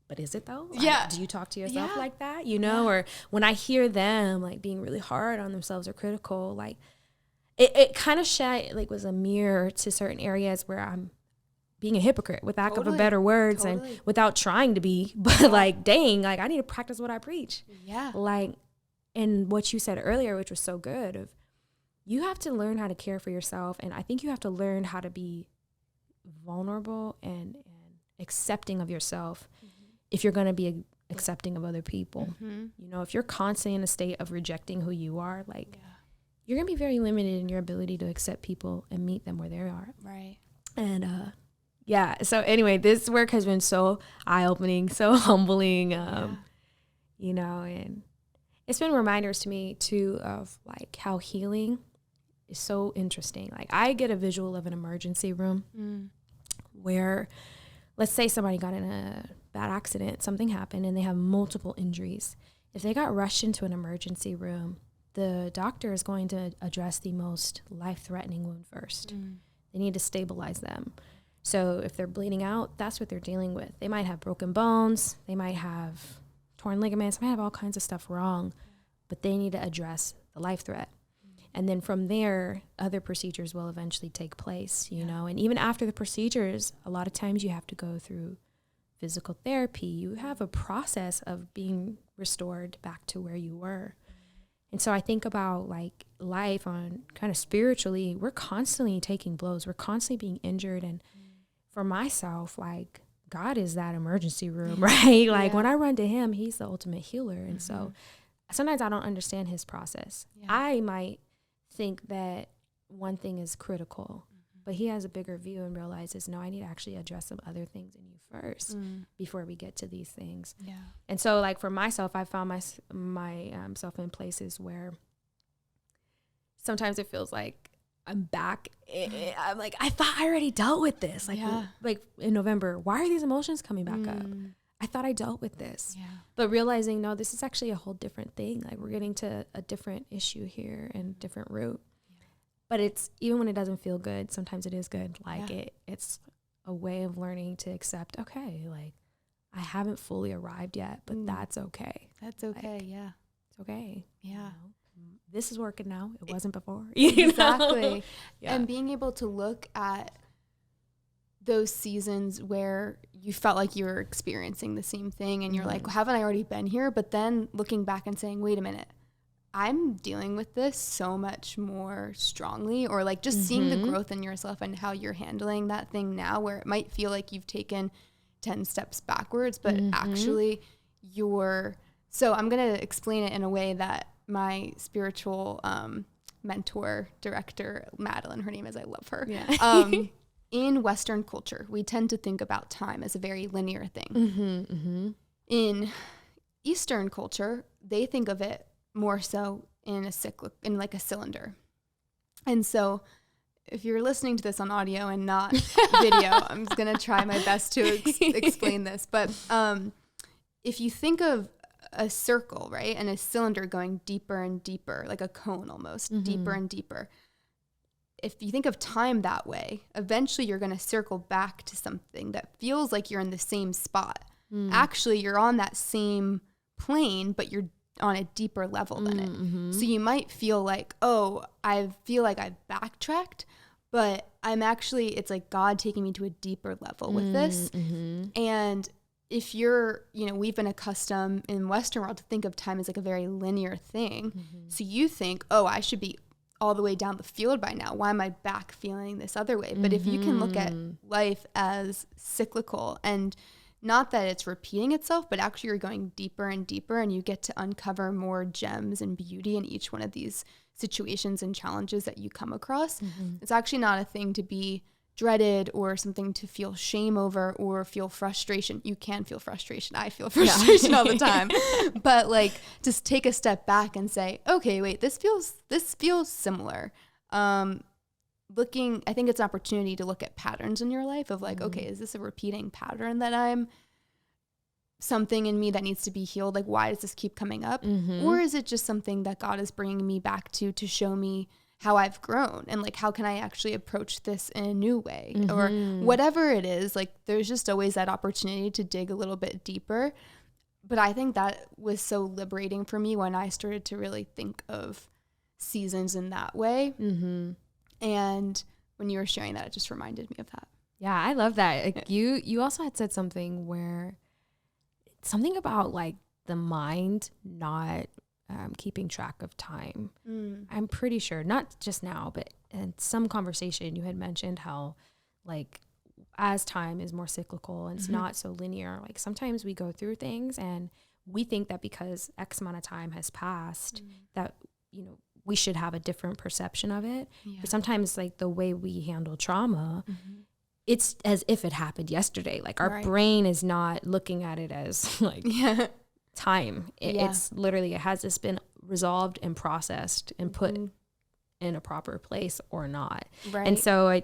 but is it though? Like, do you talk to yourself like that? You know, or when I hear them like being really hard on themselves or critical, like it kind of was a mirror to certain areas where I'm being a hypocrite, with lack of a better words, and without trying to be, but like, dang, like I need to practice what I preach. Yeah. Like, and what you said earlier, which was so good, of you have to learn how to care for yourself. And I think you have to learn how to be vulnerable and accepting of yourself if you're going to be accepting of other people. You know, if you're constantly in a state of rejecting who you are, like you're going to be very limited in your ability to accept people and meet them where they are. Right. And, so anyway, this work has been so eye-opening, so humbling, you know, and it's been reminders to me too of like how healing is so interesting. Like I get a visual of an emergency room where, let's say somebody got in a bad accident, something happened, and they have multiple injuries. If they got rushed into an emergency room, the doctor is going to address the most life-threatening wound first. They need to stabilize them. So if they're bleeding out, that's what they're dealing with. They might have broken bones. They might have torn ligaments. They might have all kinds of stuff wrong, but they need to address the life threat. And then from there, other procedures will eventually take place, you know. And even after the procedures, a lot of times you have to go through physical therapy. You have a process of being restored back to where you were. And so I think about like life on kind of spiritually, we're constantly taking blows. We're constantly being injured. And for myself, like God is that emergency room, right? Like when I run to him, he's the ultimate healer. And so sometimes I don't understand his process. I might think that one thing is critical But he has a bigger view and realizes, no, I need to actually address some other things in you first before we get to these things. Yeah. And so, like, for myself, I found myself in places where sometimes it feels like I'm back. I'm like, I thought I already dealt with this. Like, like in November, why are these emotions coming back up? I thought I dealt with this. Yeah. But realizing, no, this is actually a whole different thing. Like, we're getting to a different issue here and different route. Yeah. But it's, even when it doesn't feel good, sometimes it is good. Like, it's a way of learning to accept, okay, like, I haven't fully arrived yet, but that's okay. That's okay. Like, yeah. It's okay. Yeah. You know? This is working now. It wasn't before. Exactly. Yeah. And being able to look at those seasons where you felt like you were experiencing the same thing and you're like, well, haven't I already been here? But then looking back and saying, wait a minute, I'm dealing with this so much more strongly, or like just seeing the growth in yourself and how you're handling that thing now, where it might feel like you've taken 10 steps backwards, but actually so I'm going to explain it in a way that my spiritual mentor, director, Madeline, her name is, I love her. Yeah. In Western culture, we tend to think about time as a very linear thing. In Eastern culture, they think of it more so in like a cylinder. And so if you're listening to this on audio and not video, I'm just going to try my best to explain this. But if you think of a circle, right, and a cylinder going deeper and deeper, like a cone almost, deeper and deeper. If you think of time that way, eventually you're going to circle back to something that feels like you're in the same spot. Actually, you're on that same plane, but you're on a deeper level than it. So you might feel like, oh, I feel like I've backtracked, but it's like God taking me to a deeper level with this. And if you're, we've been accustomed in Western world to think of time as like a very linear thing. So you think, oh, I should be all the way down the field by now. Why am I back feeling this other way? But if you can look at life as cyclical, and not that it's repeating itself, but actually you're going deeper and deeper, and you get to uncover more gems and beauty in each one of these situations and challenges that you come across. It's actually not a thing to be dreaded or something to feel shame over or feel frustration. You can feel frustration. I feel frustration all the time. But like, just take a step back and say, okay, wait, this feels similar. I think it's an opportunity to look at patterns in your life of like, okay, is this a repeating pattern that I'm something in me that needs to be healed? Like, why does this keep coming up? Or is it just something that God is bringing me back to show me how I've grown, and like, how can I actually approach this in a new way? Or whatever it is, like, there's just always that opportunity to dig a little bit deeper. But I think that was so liberating for me when I started to really think of seasons in that way. And when you were sharing that, it just reminded me of that. Yeah, I love that. Like, you also had said something about like the mind not keeping track of time. I'm pretty sure, not just now, but in some conversation you had mentioned how, like, as time is more cyclical and it's not so linear, like sometimes we go through things and we think that because X amount of time has passed that, we should have a different perception of it. But sometimes, like, the way we handle trauma, it's as if it happened yesterday. Like, our brain is not looking at it as like time. It's literally, has this been resolved and processed and put in a proper place or not? And so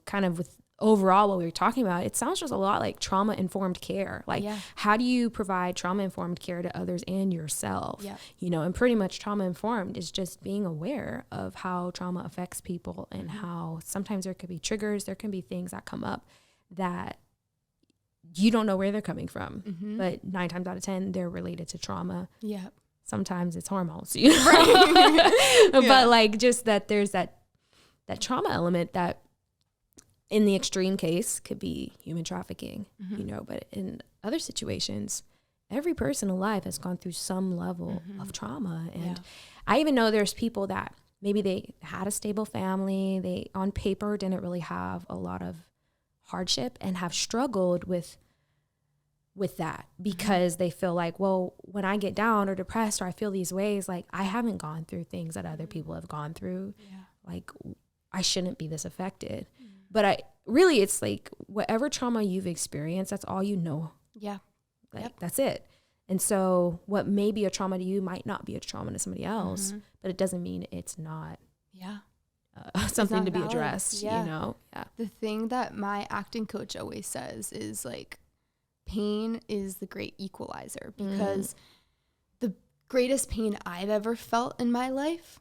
kind of with overall what we were talking about, it sounds just a lot like trauma-informed care. Like, how do you provide trauma-informed care to others and yourself? And pretty much trauma-informed is just being aware of how trauma affects people and how sometimes there could be triggers, there can be things that come up that you don't know where they're coming from, but 9 times out of 10, they're related to trauma. Sometimes it's hormones, but like, just that there's that trauma element that in the extreme case could be human trafficking, but in other situations, every person alive has gone through some level of trauma. And I even know there's people that maybe they had a stable family, they on paper didn't really have a lot of hardship and have struggled with that because they feel like, well, when I get down or depressed or I feel these ways, like, I haven't gone through things that other people have gone through. Like, I shouldn't be this affected. But it's like whatever trauma you've experienced, that's all you know. Yeah. Like that's it. And so what may be a trauma to you might not be a trauma to somebody else, but it doesn't mean it's not something to be addressed, you know? Yeah. The thing that my acting coach always says is like, pain is the great equalizer, because the greatest pain I've ever felt in my life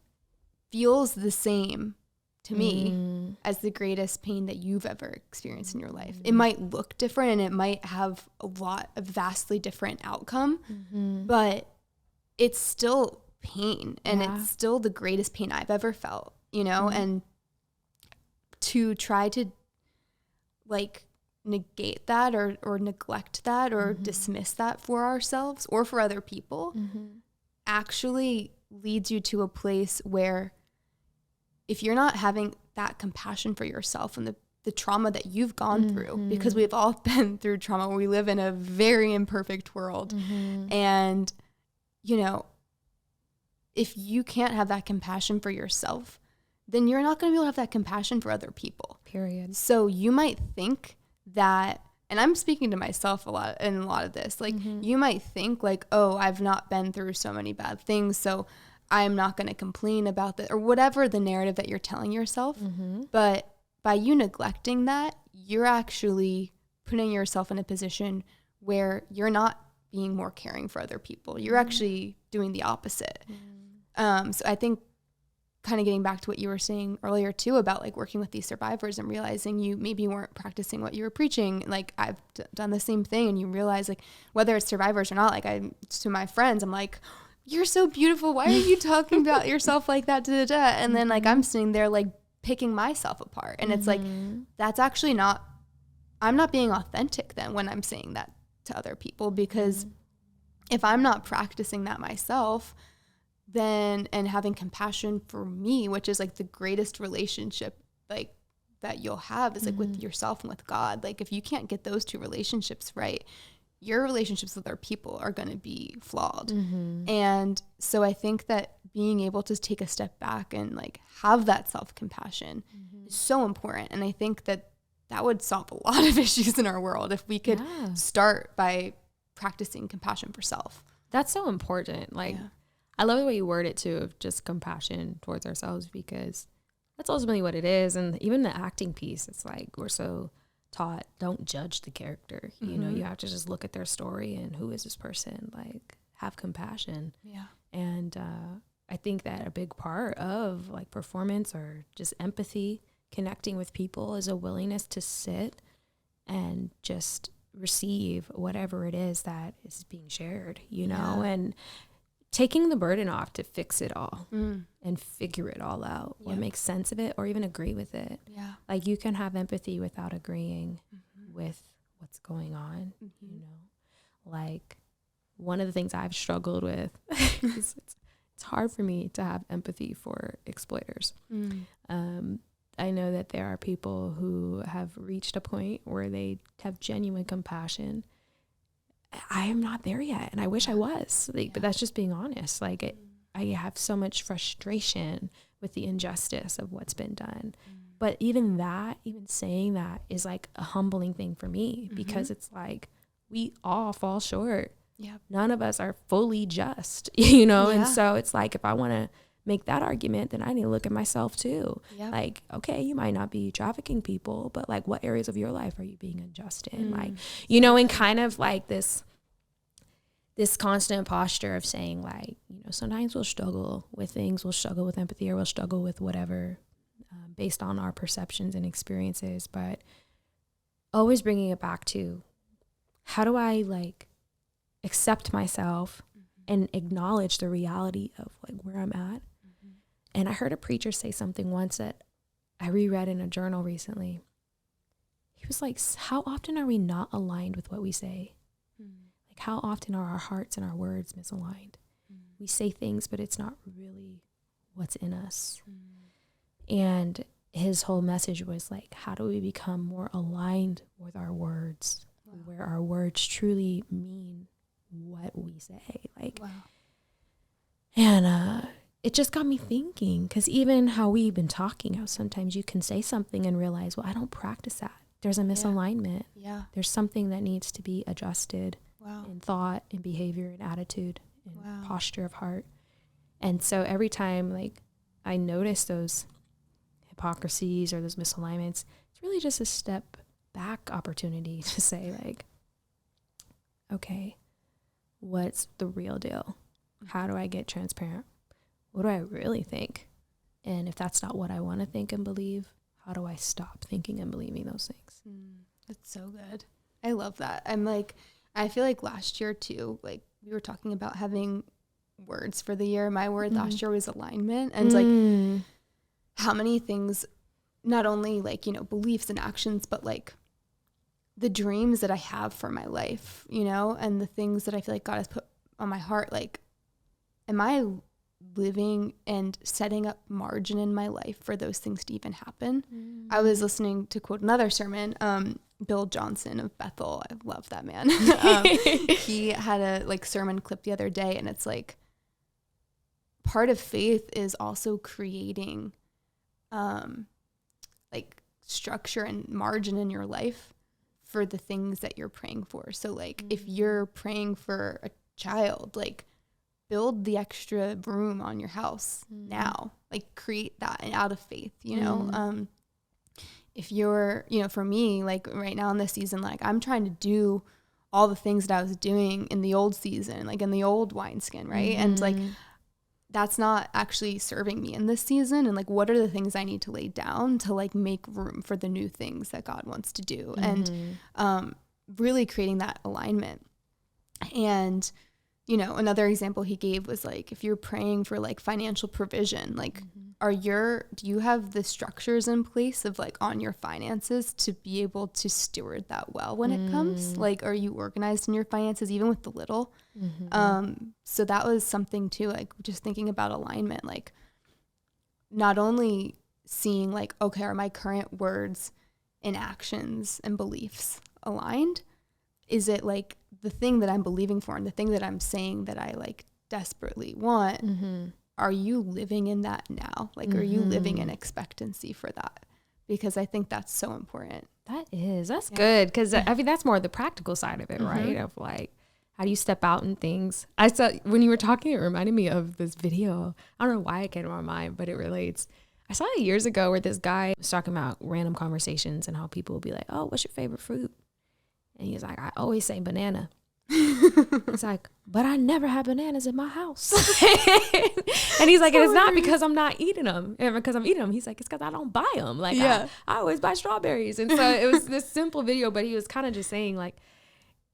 feels the same to me as the greatest pain that you've ever experienced in your life. It might look different and it might have a vastly different outcome, but it's still pain, and it's still the greatest pain I've ever felt, you know? And to try to like negate that or neglect that or dismiss that for ourselves or for other people actually leads you to a place where if you're not having that compassion for yourself and the trauma that you've gone through, because we've all been through trauma. We live in a very imperfect world. And, you know, if you can't have that compassion for yourself, then you're not going to be able to have that compassion for other people. Period. So you might think that, and I'm speaking to myself a lot in a lot of this, like you might think like, oh, I've not been through so many bad things, so I'm not going to complain about that, or whatever the narrative that you're telling yourself. But by you neglecting that, you're actually putting yourself in a position where you're not being more caring for other people. You're actually doing the opposite. So I think kind of getting back to what you were saying earlier too about like working with these survivors and realizing you maybe weren't practicing what you were preaching. Like I've done the same thing, and you realize like whether it's survivors or not, like to my friends, I'm like, you're so beautiful. Why are you talking about yourself like that? And then like I'm sitting there like picking myself apart. And it's like, that's actually not, I'm not being authentic then when I'm saying that to other people, because if I'm not practicing that myself, then, and having compassion for me, which is like the greatest relationship like that you'll have is like with yourself and with God. Like if you can't get those two relationships right, your relationships with other people are going to be flawed. And so I think that being able to take a step back and like have that self-compassion is so important. And I think that that would solve a lot of issues in our world if we could start by practicing compassion for self. That's so important. Like, I love the way you word it too, of just compassion towards ourselves, because that's ultimately what it is. And even the acting piece, it's like we're so taught, don't judge the character. You know, you have to just look at their story and who is this person, like have compassion. And I think that a big part of like performance or just empathy, connecting with people, is a willingness to sit and just receive whatever it is that is being shared, you know, and taking the burden off to fix it all and figure it all out or make sense of it or even agree with it. Like you can have empathy without agreeing with what's going on, you know. Like one of the things I've struggled with is it's hard for me to have empathy for exploiters. I know that there are people who have reached a point where they have genuine compassion. I am not there yet, and I wish I was. Like, but that's just being honest. Like, I have so much frustration with the injustice of what's been done. But even that, even saying that, is like a humbling thing for me, because it's like we all fall short. None of us are fully just, you know. And so it's like, if I want to make that argument, then I need to look at myself too. Like, okay, you might not be trafficking people, but like what areas of your life are you being unjust in? Like, you know, and kind of like this constant posture of saying like, you know, sometimes we'll struggle with things, we'll struggle with empathy, or we'll struggle with whatever based on our perceptions and experiences, but always bringing it back to how do I like accept myself and acknowledge the reality of like where I'm at. And I heard a preacher say something once that I reread in a journal recently. He was like, how often are we not aligned with what we say? Like how often are our hearts and our words misaligned? We say things, but it's not really what's in us. And his whole message was like, how do we become more aligned with our words, where our words truly mean what we say? Like, and it just got me thinking, because even how we've been talking, how sometimes you can say something and realize, well, I don't practice that. There's a misalignment. Yeah. There's something that needs to be adjusted Wow. in thought and behavior and attitude and Wow. posture of heart. And so every time like I notice those hypocrisies or those misalignments, it's really just a step back opportunity to say like, okay, what's the real deal? How do I get transparent? What do I really think? And if that's not what I want to think and believe, how do I stop thinking and believing those things? That's so good. I love that. I feel like last year too, like we were talking about having words for the year. My word last year was alignment. And like how many things, not only like, you know, beliefs and actions, but like the dreams that I have for my life, you know, and the things that I feel like God has put on my heart. Like, am I living and setting up margin in my life for those things to even happen? I was listening to quote another sermon, Bill Johnson of Bethel. I love that man. He had a like sermon clip the other day, and it's like part of faith is also creating like structure and margin in your life for the things that you're praying for. So like if you're praying for a child, like build the extra room on your house now, like create that and out of faith, you know? If you're, you know, for me, like right now in this season, like I'm trying to do all the things that I was doing in the old season, like in the old wineskin, right? And like, that's not actually serving me in this season. And like, what are the things I need to lay down to like make room for the new things that God wants to do? And really creating that alignment. And, you know, another example he gave was like, if you're praying for like financial provision, like do you have the structures in place of like on your finances to be able to steward that well when it comes? Like, are you organized in your finances, even with the little? So that was something too, like just thinking about alignment, like not only seeing like, okay, are my current words and actions and beliefs aligned? Is it like the thing that I'm believing for and the thing that I'm saying that I like desperately want? Are you living in that now? Like, are you living in expectancy for that? Because I think that's so important. That's good. Cause I mean, that's more the practical side of it, right? Of like, how do you step out in things? I saw when you were talking, it reminded me of this video. I don't know why it came to my mind, but it relates. I saw it years ago where this guy was talking about random conversations and how people would be like, oh, what's your favorite fruit? And he's like, I always say banana. It's like, but I never have bananas in my house. And he's like, and it's not because I'm not eating them and because I'm eating them. He's like, it's because I don't buy them. Like, I always buy strawberries. And so it was this simple video, but he was kind of just saying like,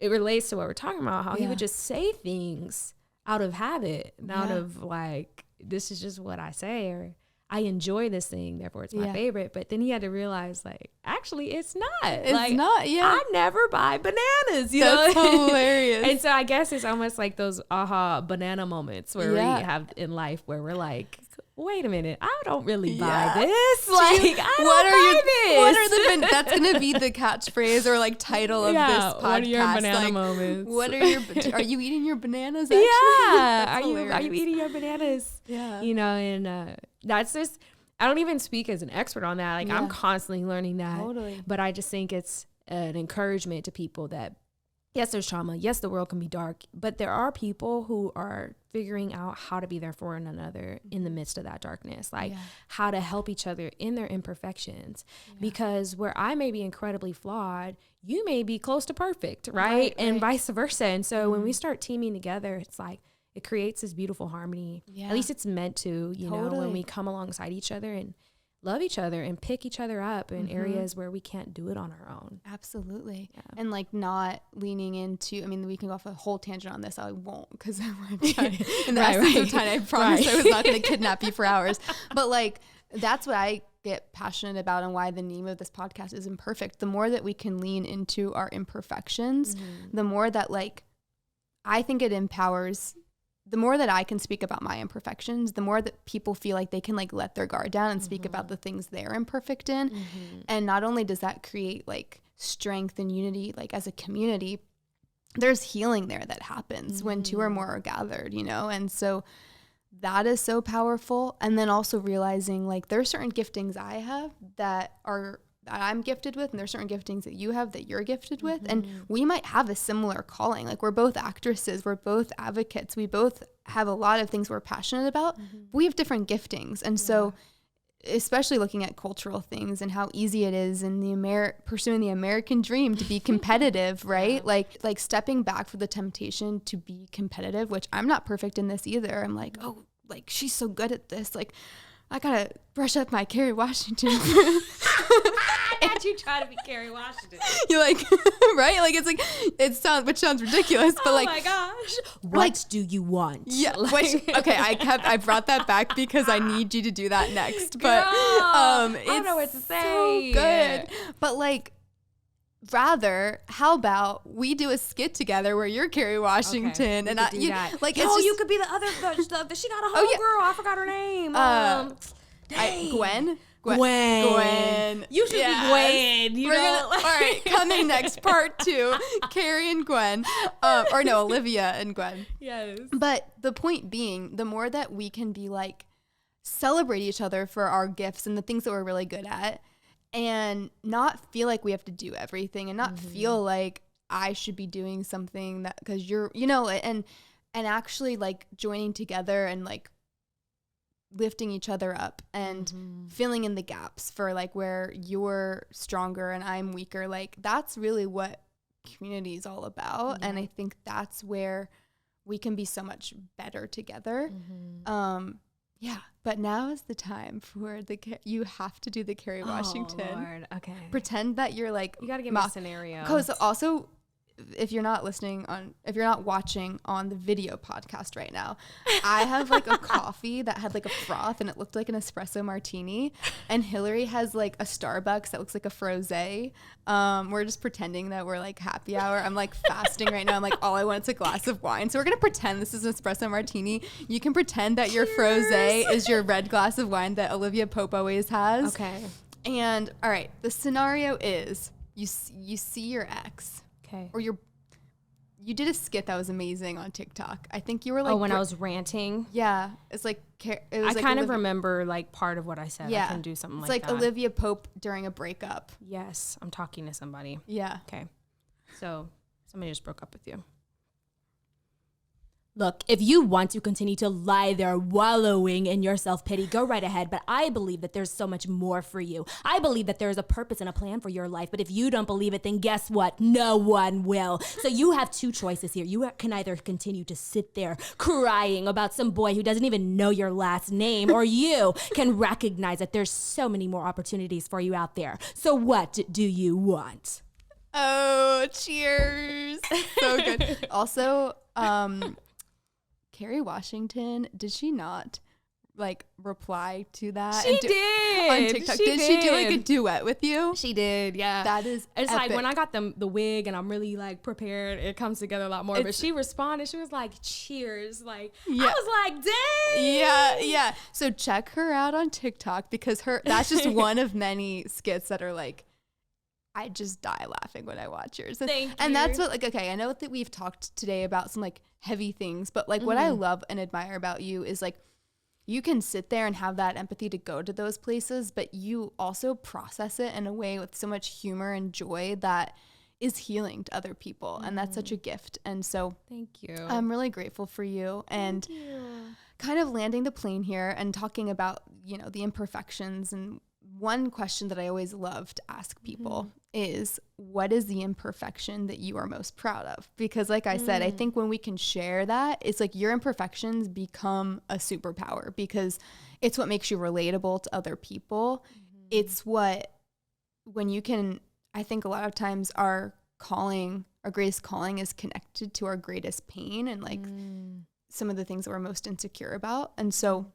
it relates to what we're talking about, how he would just say things out of habit, out of like, this is just what I say, or I enjoy this thing, therefore it's my favorite. But then he had to realize, like, actually, it's not. It's not, I never buy bananas, you That's know? hilarious. And so I guess it's almost like those aha banana moments where we have in life where we're like, wait a minute, I don't really buy this. Like, I don't buy this. What are the that's gonna be the catchphrase or like title of this podcast. What are your banana like, moments? What are you eating your bananas? Actually? Yeah, are you eating your bananas? Yeah, you know, and that's just, I don't even speak as an expert on that. Like I'm constantly learning that. Totally. But I just think it's an encouragement to people that yes, there's trauma. Yes, the world can be dark, but there are people who are figuring out how to be there for one another in the midst of that darkness, like how to help each other in their imperfections. Because where I may be incredibly flawed, you may be close to perfect, right? And vice versa. And so when we start teaming together, it's like, it creates this beautiful harmony. At least it's meant to, you know, when we come alongside each other and love each other and pick each other up in areas where we can't do it on our own. Absolutely. And like not leaning into, I mean, we can go off a whole tangent on this. I won't, because I want to in the essence of time, I promised I was not going to kidnap you for hours. But like, that's what I get passionate about and why the name of this podcast is Imperfect. The more that we can lean into our imperfections, the more that like, I think it empowers. The more that I can speak about my imperfections, the more that people feel like they can like let their guard down and speak about the things they're imperfect in. And not only does that create like strength and unity, like as a community, there's healing there that happens when two or more are gathered, you know? And so that is so powerful. And then also realizing like there are certain giftings I have that I'm gifted with, and there's certain giftings that you have that you're gifted with, and we might have a similar calling. Like we're both actresses, we're both advocates, we both have a lot of things we're passionate about, but we have different giftings. And so especially looking at cultural things and how easy it is in the pursuing the American dream to be competitive, right? Like stepping back for the temptation to be competitive, which I'm not perfect in this either. I'm like, oh, like she's so good at this, like I gotta brush up my Kerry Washington. Not you try to be Kerry Washington. You're like, right? Like it's like which sounds ridiculous, but like, oh my gosh, what What do you want? yeah. Which, okay, I brought that back because I need you to do that next. But I it's don't know what to so say. good. But like, rather, how about we do a skit together where you're Kerry Washington and do that. like Yo, it's just, you could be the other. She got a Oh, yeah. homegirl. I forgot her name. Gwen. You should be Gwen. You know. All right, coming next, part 2, Carrie and Gwen, or no, Olivia and Gwen. Yes. But the point being, the more that we can be like celebrate each other for our gifts and the things that we're really good at, and not feel like we have to do everything, and not feel like I should be doing something that because you're, you know, and actually like joining together and like lifting each other up and filling in the gaps for like where you're stronger and I'm weaker. Like that's really what community is all about. And I think that's where we can be so much better together. Yeah, but now is the time for you have to do the Kerry Washington. Oh, Lord. Okay. Pretend that you're like, You got to give me a scenario. because also, if you're not watching on the video podcast right now, I have like a coffee that had like a froth and it looked like an espresso martini, and Hillary has like a Starbucks that looks like a frosé. We're just pretending that we're like happy hour. I'm like fasting right now. I'm like, all I want is a glass of wine. So we're gonna pretend this is an espresso martini. You can pretend that your frosé is your red glass of wine that Olivia Pope always has. Okay. And all right, the scenario is you see your ex. Okay. Or you did a skit that was amazing on TikTok. I think you were like, when I was ranting. yeah, it's like it was I kind of remember like part of what I said. Yeah, I can do something it's like like that. Olivia Pope during a breakup. Yes, I'm talking to somebody. Yeah. Okay. So somebody just broke up with you. Look, if you want to continue to lie there wallowing in your self-pity, go right ahead. But I believe that there's so much more for you. I believe that there is a purpose and a plan for your life. But if you don't believe it, then guess what? No one will. So you have two choices here. You can either continue to sit there crying about some boy who doesn't even know your last name, or you can recognize that there's so many more opportunities for you out there. So what do you want? Oh, cheers. So good. Also, Kerry Washington, did she not like reply to that? She did. On TikTok. Did she do like a duet with you? She did, yeah. That is It's epic. like when I got the wig and I'm really like prepared, it comes together a lot more. But she responded, she was like, cheers. Like, Yeah. I was like, dang. Yeah. So check her out on TikTok because that's just one of many skits that are like, I just die laughing when I watch yours. Thank And you. that's what, like, okay, I know that we've talked today about some like heavy things, but like what I love and admire about you is like, you can sit there and have that empathy to go to those places, but you also process it in a way with so much humor and joy that is healing to other people. And that's such a gift. And so Thank you. I'm really grateful for you. And kind of landing the plane here and talking about, you know, the imperfections. And one question that I always love to ask people is, what is the imperfection that you are most proud of? Because like I said, I think when we can share that, it's like your imperfections become a superpower because it's what makes you relatable to other people. It's when you can, I think a lot of times our greatest calling is connected to our greatest pain and like some of the things that we're most insecure about. And so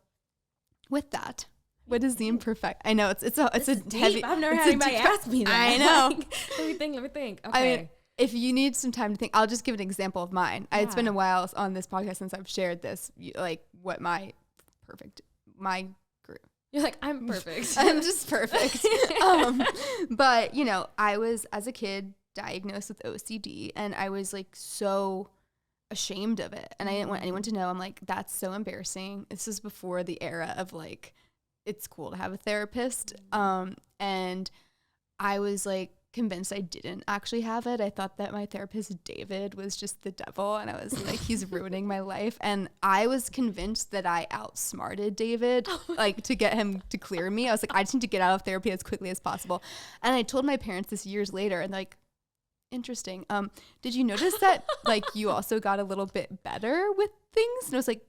with that, what is the imperfect? I know it's a heavy. I've never it's had a anybody deep- ask me that. I know. Like, let me think. I Okay. mean, if you need some time to think, I'll just give an example of mine. It's been a while on this podcast since I've shared this, like what my group. You're like, I'm perfect. I'm just perfect. But you know, I was as a kid diagnosed with OCD, and I was like so ashamed of it. And I didn't want anyone to know. I'm like, that's so embarrassing. This is before the era of like, it's cool to have a therapist. And I was like convinced I didn't actually have it. I thought that my therapist, David, was just the devil. And I was like, he's ruining my life. And I was convinced that I outsmarted David, like to get him to clear me. I was like, I just need to get out of therapy as quickly as possible. And I told my parents this years later, and like, interesting. Did you notice that like you also got a little bit better with things? And I was like,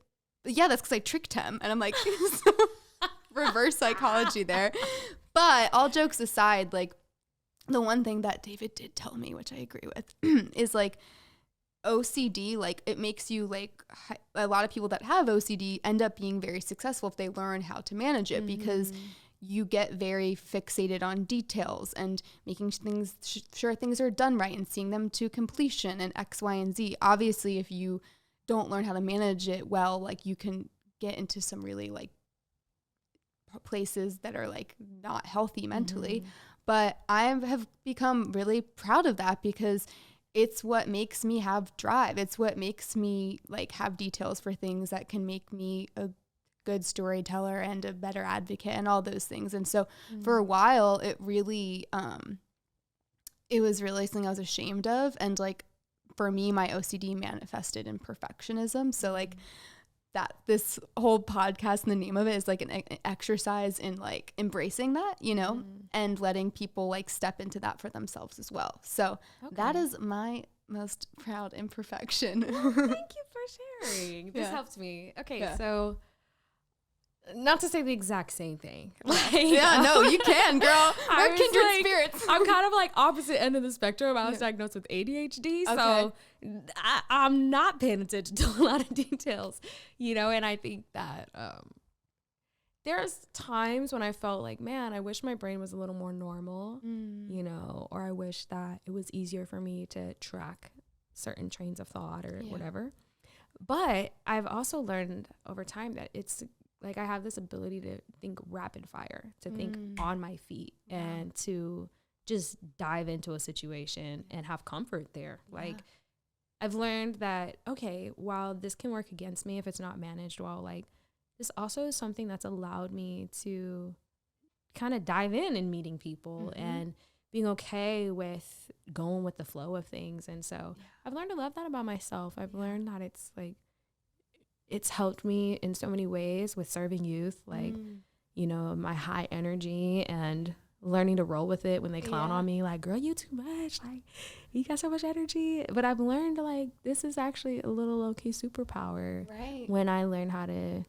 yeah, that's because I tricked him. And I'm like, so reverse psychology there. But all jokes aside, like the one thing that David did tell me, which I agree with, is like OCD, like it makes you like a lot of people that have OCD end up being very successful if they learn how to manage it, because you get very fixated on details and making things sure things are done right and seeing them to completion and X, Y, and Z. Obviously, if you don't learn how to manage it well, like you can get into some really like places that are like not healthy mentally. But I have become really proud of that, because it's what makes me have drive. It's what makes me like have details for things that can make me a good storyteller and a better advocate and all those things. And so for a while, it really, it was really something I was ashamed of. And like, for me, my OCD manifested in perfectionism. So like that, this whole podcast and the name of it is like an exercise in like embracing that, you know, and letting people like step into that for themselves as well. So that is my most proud imperfection. Well, thank you for sharing. This helped me. Okay, so not to say the exact same thing. Like, no, you can, girl. We're kindred spirits. I'm kind of like opposite end of the spectrum. I was diagnosed with ADHD, so I'm not paying attention to a lot of details, you know. And I think that there's times when I felt like, man, I wish my brain was a little more normal, you know, or I wish that it was easier for me to track certain trains of thought or whatever. But I've also learned over time that it's like I have this ability to think rapid fire, to think on my feet, and to just dive into a situation and have comfort there. Like I've learned that, okay, while this can work against me if it's not managed well, like this also is something that's allowed me to kind of dive in and meeting people and being okay with going with the flow of things. And so I've learned to love that about myself. I've learned that it's like, it's helped me in so many ways with serving youth, like, you know, my high energy and learning to roll with it when they clown on me, like, girl, you too much, like, you got so much energy. But I've learned, like, this is actually a little low-key superpower when I learn how to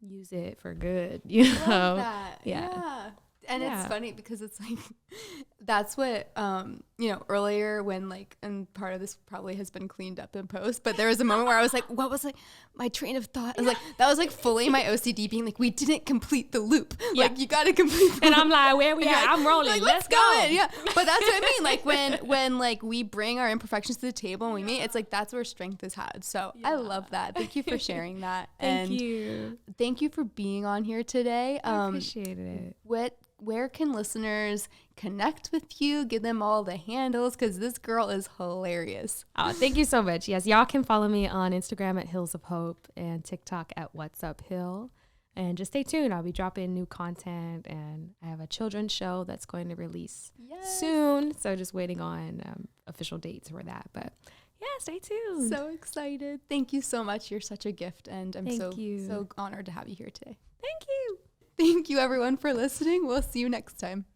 use it for good, you know? Love that. Yeah. And it's funny because it's like, that's what, you know, earlier when like, and part of this probably has been cleaned up in post, but there was a moment where I was like, what was like my train of thought? I was like, that was like fully my OCD being like, we didn't complete the loop. Like you got to complete the and loop. I'm like, where we at? I'm rolling. Like, let's go. Yeah. But that's what I mean. Like when like we bring our imperfections to the table and we meet, it's like, that's where strength is had. So I love that. Thank you for sharing that. Thank you. Thank you for being on here today. I appreciate it. Where can listeners connect with you? Give them all the handles, because this girl is hilarious. Oh, thank you so much. Yes, y'all can follow me on Instagram at Hills of Hope and TikTok at What's Up Hill. And just stay tuned. I'll be dropping new content, and I have a children's show that's going to release soon. So just waiting on official dates for that. But yeah, stay tuned. So excited. Thank you so much. You're such a gift, and I'm so honored to have you here today. Thank you. Thank you, everyone, for listening. We'll see you next time.